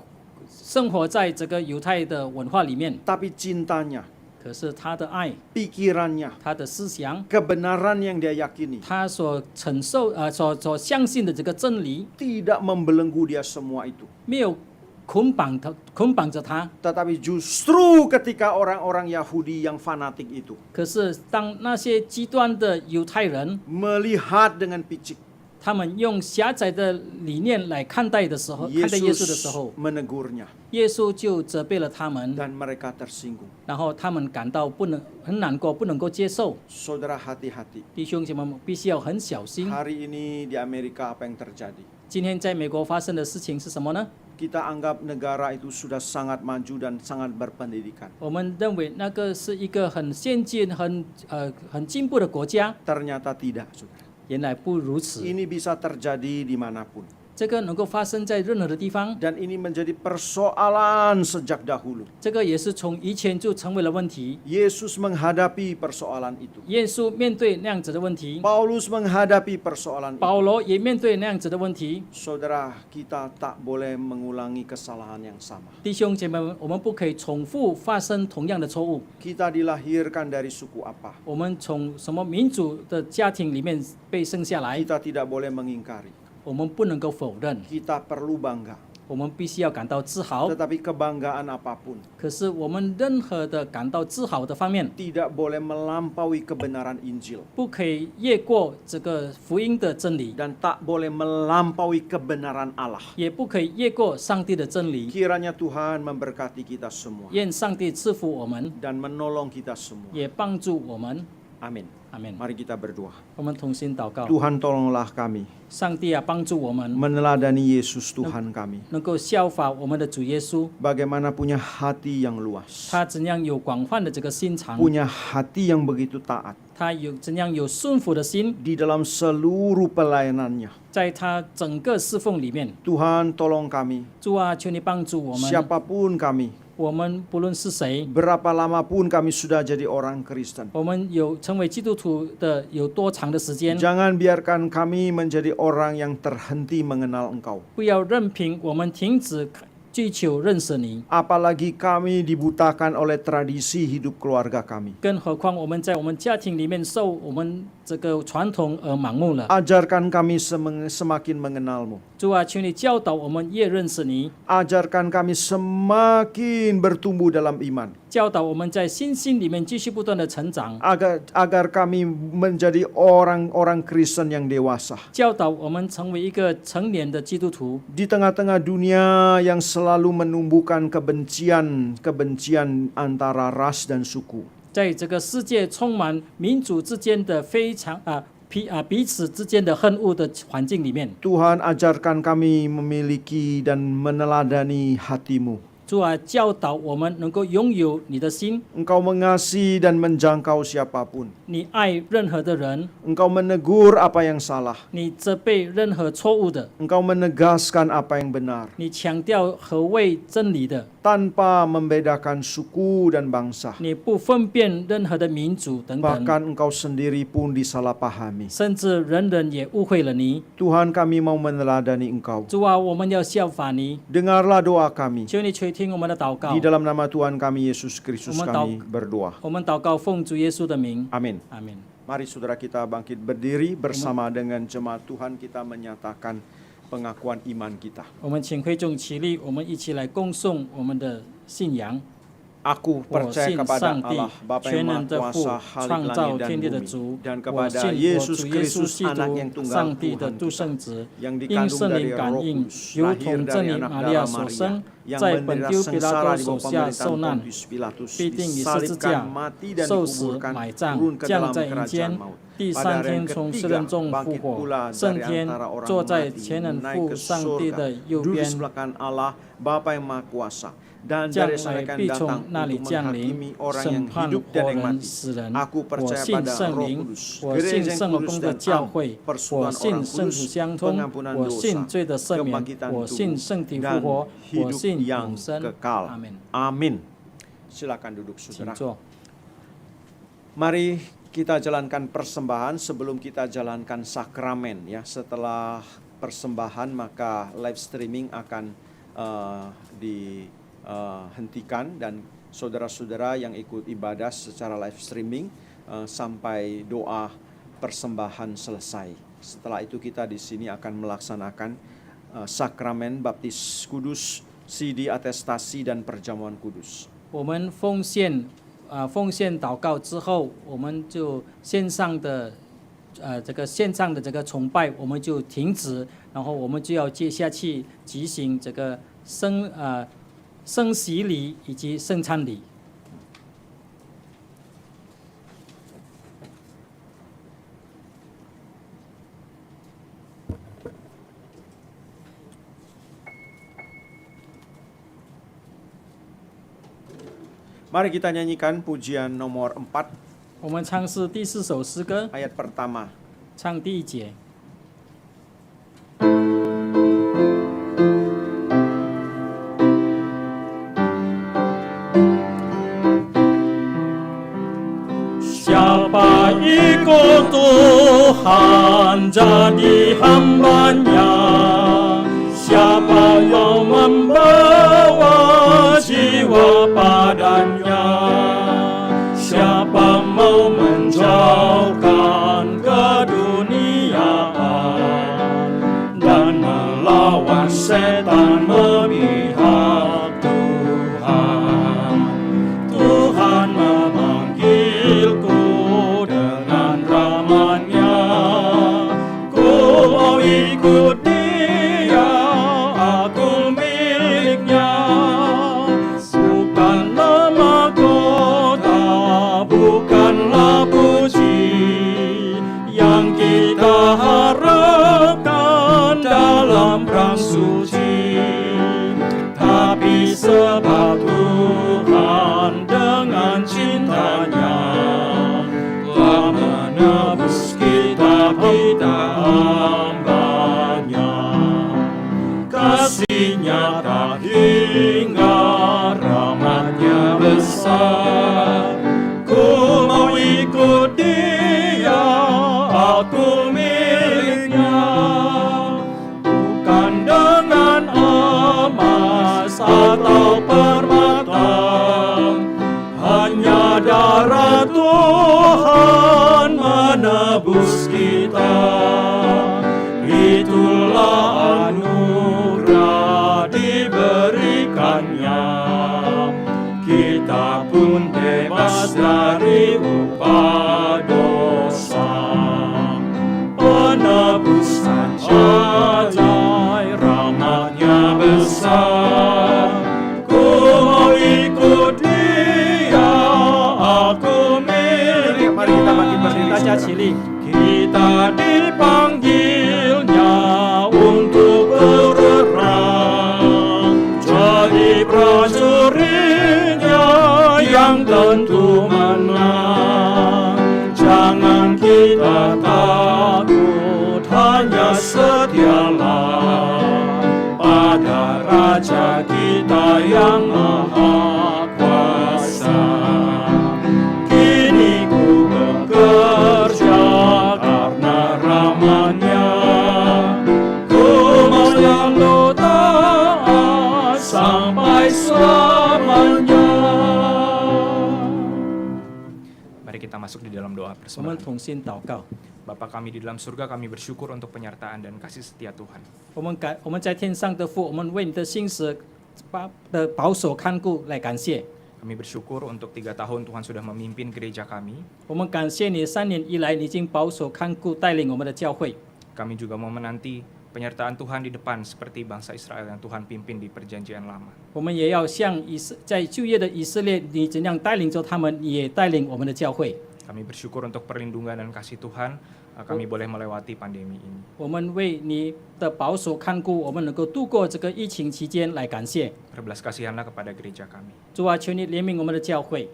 生活在这个犹太的文化里面。 Tapi cintanya, 可是他的爱、 pikirannya, 他的思想、 kebenaran yang dia yakini 他所承受所相信的这个真理， tidak membelenggu dia semua itu. 没有捆绑着他。 Tetapi justru ketika orang-orang Yahudi yang fanatik itu 可是当那些极端的犹太人， melihat dengan picik 他们用狭窄的理念来看待的时候，看待耶稣的时 Yesus 候， menegurnya 耶稣就责备了他们， dan mereka tersinggung. 然后他们感到很难过，不能够接受。 Saudara hati-hati. 弟兄姐妹们必须要很小心。 Hari ini di Amerika apa yang terjadi? 今天在美国发生的事情是什么呢？ Kita anggap negara itu sudah sangat maju dan sangat berpendidikan. 我们认为那个是一个很先进、很进步的国家， Ternyata tidak, saudara. 原来不如此。 Ini bisa terjadi dimanapun. 这个能够发生在任何的地方， Dan ini menjadi persoalan sejak dahulu. 这个也是从以前就成为了问题。 Yesus menghadapi persoalan itu. 耶稣面对那样子的问题， Paulus menghadapi persoalan itu. 保罗也面对那样子的问题。 Saudara, kita tak boleh mengulangi kesalahan yang sama. 弟兄姐妹们，我们不可以重复发生同样的错误。 Kita dilahirkan dari suku apa? 我们从什么民主的家庭里面被生下来， Kita tidak boleh mengingkari. 我们不能够否认， Kita perlu bangga. 我们必须要感到自豪。 Tetapi kebanggaan apapun 可是我们任何的感到自豪的方面， tidak boleh melampaui kebenaran Injil 不可以越过这个福音的真理， dan tak boleh melampaui kebenaran Allah. 也不可以越过上帝的真理。 Kiranya Tuhan memberkati kita semua 愿上帝赐福我们， dan menolong kita semua. 也帮助我们。 Amin. 阿门。 Mari kita berdoa. 我们同心祷告， Tuhan tolonglah kami 上帝啊，帮助我们 meneladani Yesus Tuhan kami. 能够效法我们的主耶稣， Bagaimana punya hati yang luas. 他怎样有广泛的这个心肠， Punya hati yang begitu taat 他有怎样有顺服的心， di dalam seluruh pelayanannya. 在他整个侍奉里面。 Tuhan tolong kami. 主啊，求你帮助我们， Siapapun kami, 我们不论是谁， berapa lama pun kami sudah jadi orang Kristen. 我们有成为基督徒的有多长的时间， Jangan biarkan kami menjadi orang yang terhenti mengenal Engkau. 不要任凭我们停止追求认识你。 Apalagi kami dibutakan oleh tradisi hidup keluarga kami. 更何况我们在我们家庭里面受我们这个传统而盲目了。 Ajarkan kami semakin mengenal-Mu. 主啊，求你教导我们越认识你， Ajarkan kami semakin bertumbuh dalam iman. 教导我们在信心里面继续不断的成长， Agar kami menjadi orang-orang Kristen yang dewasa. 教导我们成为一个成年的基督徒。 Di tengah-tengah dunia yang selalu menumbuhkan kebencian antara ras dan suku. 在这个世界充满民族之间的彼此之间的恨恶的环境里面， Tuhan ajarkan kami memiliki dan meneladani hati-Mu. 主啊，教导我们能够拥有你的心， Engkau mengasihi dan menjangkau siapapun. 你爱任何的人， Engkau menegur apa yang salah. 你责备任何错误的， Engkau menegaskan apa yang benar. 你强调何谓真理的， Tanpa membedakan suku dan bangsa. 你不分辨任何的民族等等， Bahkan engkau sendiri pun disalahpahami. 甚至人人也误会了你。 Tuhan, kami mau meneladani Engkau. 主啊，我们要效法你， Dengarlah doa kami. 求你垂听我们的祷告 Di。dalam nama Tuhan kami Yesus Kristus kami berdoa. 我们祷告奉主耶稣的名， Amin. 阿门。 Mari saudara kita bangkit berdiri bersama dengan jemaat Tuhan, kita menyatakan pengakuan iman kita. 我们请会众起立，我们一起来恭颂我们的信仰。 Aku 我 percaya 信 kepada 上帝 Allah, Bapa 全 yang 能 Maha 的父 Kuasa, Halik 创造 langit dan 天地的 bumi, 主， dan 我 kepada 信我 Yesus 主耶稣 Kristus, 基 Anak 督 yang， tunggal 上帝的 Tuhan 独 kita, 生子， yang 因 dikandung 圣 dari 灵感 Roh 应， Kudus, 如 lahir 同真 dari 理 anak 玛利亚 darah 所 Maria, 生， yang 在本 menderita 丢比拉 sengsara 多 di 手 bawah 下受 pemerintahan 难， Pontius Pilatus, 必定以十字 disalibkan, 架 mati dan 受死 dikuburkan, 埋葬， turun ke 降 dalam 在阴 kerajaan 间， maut. 第 Pada 三 hari 天 yang 从死 ketiga 人中复 bangkit 活， pula 圣 dari 天 antara orang 坐在 mati, 全能 naik 父 ke 上帝 surga, 的右 duduk 边， sebelah kanan Allah, Bapa yang Maha Kuasa. Dan 将 dari sana 来 akan 必 datang 从那里 untuk 降临， menghakimi orang 审 yang 判 hidup 活 dan yang 人 mati. 死人。 Aku 我 percaya 信 pada 圣 Roh 灵， Kudus, 我 gereja 信 yang 圣灵 kudus 宫的 dan 教 am, 会，我 persekutuan 信 orang 圣徒 kudus, 相通， pengampunan 我信 dosa, 罪的赦免， kebangkitan 我信 tubuh, 圣体复 dan 活，我 hidup 信 yang 永生。 kekal. 阿门。 Amin. Silakan duduk 请 saudara. 坐。 Mari kita jalankan persembahan sebelum kita jalankan sakramen ya. Setelah persembahan maka live streaming akan dihentikan dan saudara-saudara yang ikut ibadah secara live streaming sampai doa persembahan selesai. Setelah itu kita di sini akan melaksanakan sakramen baptis kudus, CD atestasi dan perjamuan kudus. 我们奉献祷告之后，我们就线上的这个崇拜我们就停止，然后我们就要接下去举行这个升洗礼以及圣餐礼。 Mari kita nyanyikan pujian nomor 4, 我们唱是第4首诗歌， ayat pertama. 唱第1节。 Siapa ikut Tuhan jadi hambanya, siapa yang membawa jiwa padanya, siapa mau menjauhkan keduniaan dan melawan setan memihak Tuhan. Tuhan memanggilku dengan ramahnya, ku mau ikut Dia, aku miliknya. Bukanlah mahkota, bukanlah puji yang kita harapkan dalam perang suci, tapi sebab Tuhan dengan cintanya telah menebus kita hambanya. Kasihnya tak hingga, rahmatnya besar. Ku mau ikut Dia, aku miliknya. Bukan dengan emas atau permata, hanya darah Tuhan menebus kita. Itulah anugerah diberikannya, kita pun bebas dari upah dosa. Penebusan ajaib, rahmatnya besar. Ku mau ikut Dia, aku milik. Mari kita makin berdiri, 大家 saudara. 起立。 Kita dipanggilnya untuk berperang, jadi prajuritnya yang tentu menang. Jangan kita takut, hanya setialah pada Raja kita yang maha kuasa. Kini ku bekerja karena ramahnya, ku mau selalu taat sampai selamanya. Mari kita masuk di dalam doa 我们 persembahan. 同心祷告， Bapa kami di dalam surga, kami bersyukur untuk penyertaan dan kasih setia Tuhan. 我们在天上的父，我们为你的心思的保守看顾来感谢。 Kami bersyukur untuk 3 tahun Tuhan sudah memimpin gereja kami. 我们感谢你3年以来，你已经保守看顾带领我们的教会。 Kami juga mau menanti penyertaan Tuhan di depan seperti bangsa Israel yang Tuhan pimpin di perjanjian lama. 我们也要像在旧约的以色列，你怎样带领着他们，也带领我们的教会。 Kami bersyukur untuk perlindungan dan kasih Tuhan, kami boleh melewati pandemi ini. 我们为你的保守看顾，我们能够度过这个疫情期间来感谢。 Berbelas kasihanlah kepada gereja kami. 主啊，求你怜悯我们的教会。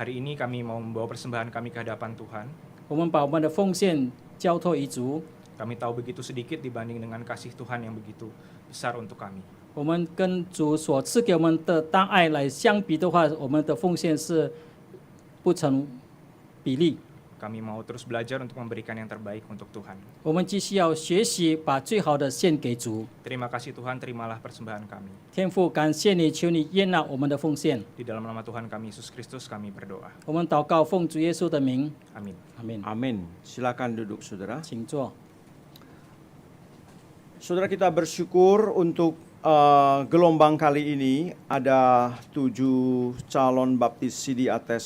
Hari ini kami mau membawa persembahan kami ke hadapan Tuhan. 我们把我们的奉献交托于主。 Kami tahu begitu sedikit dibanding dengan kasih Tuhan yang begitu besar untuk kami. 我们跟主所赐给我们的大爱来相比的话，我们的奉献是不成比例。Kami mau terus belajar untuk memberikan yang terbaik untuk Tuhan. 我们继续要学习把最好的献给主。 Terima kasih Tuhan, terimalah persembahan kami. 天父，感谢你，求你悦纳我们的奉献。 Di dalam nama Tuhan kami Yesus Kristus kami berdoa. 我们祷告，奉主耶稣的名， Amin. 阿门。 Amin. Silakan duduk saudara. 请坐。 Saudara, kita bersyukur untuk gelombang kali ini ada 7 calon baptisi di atas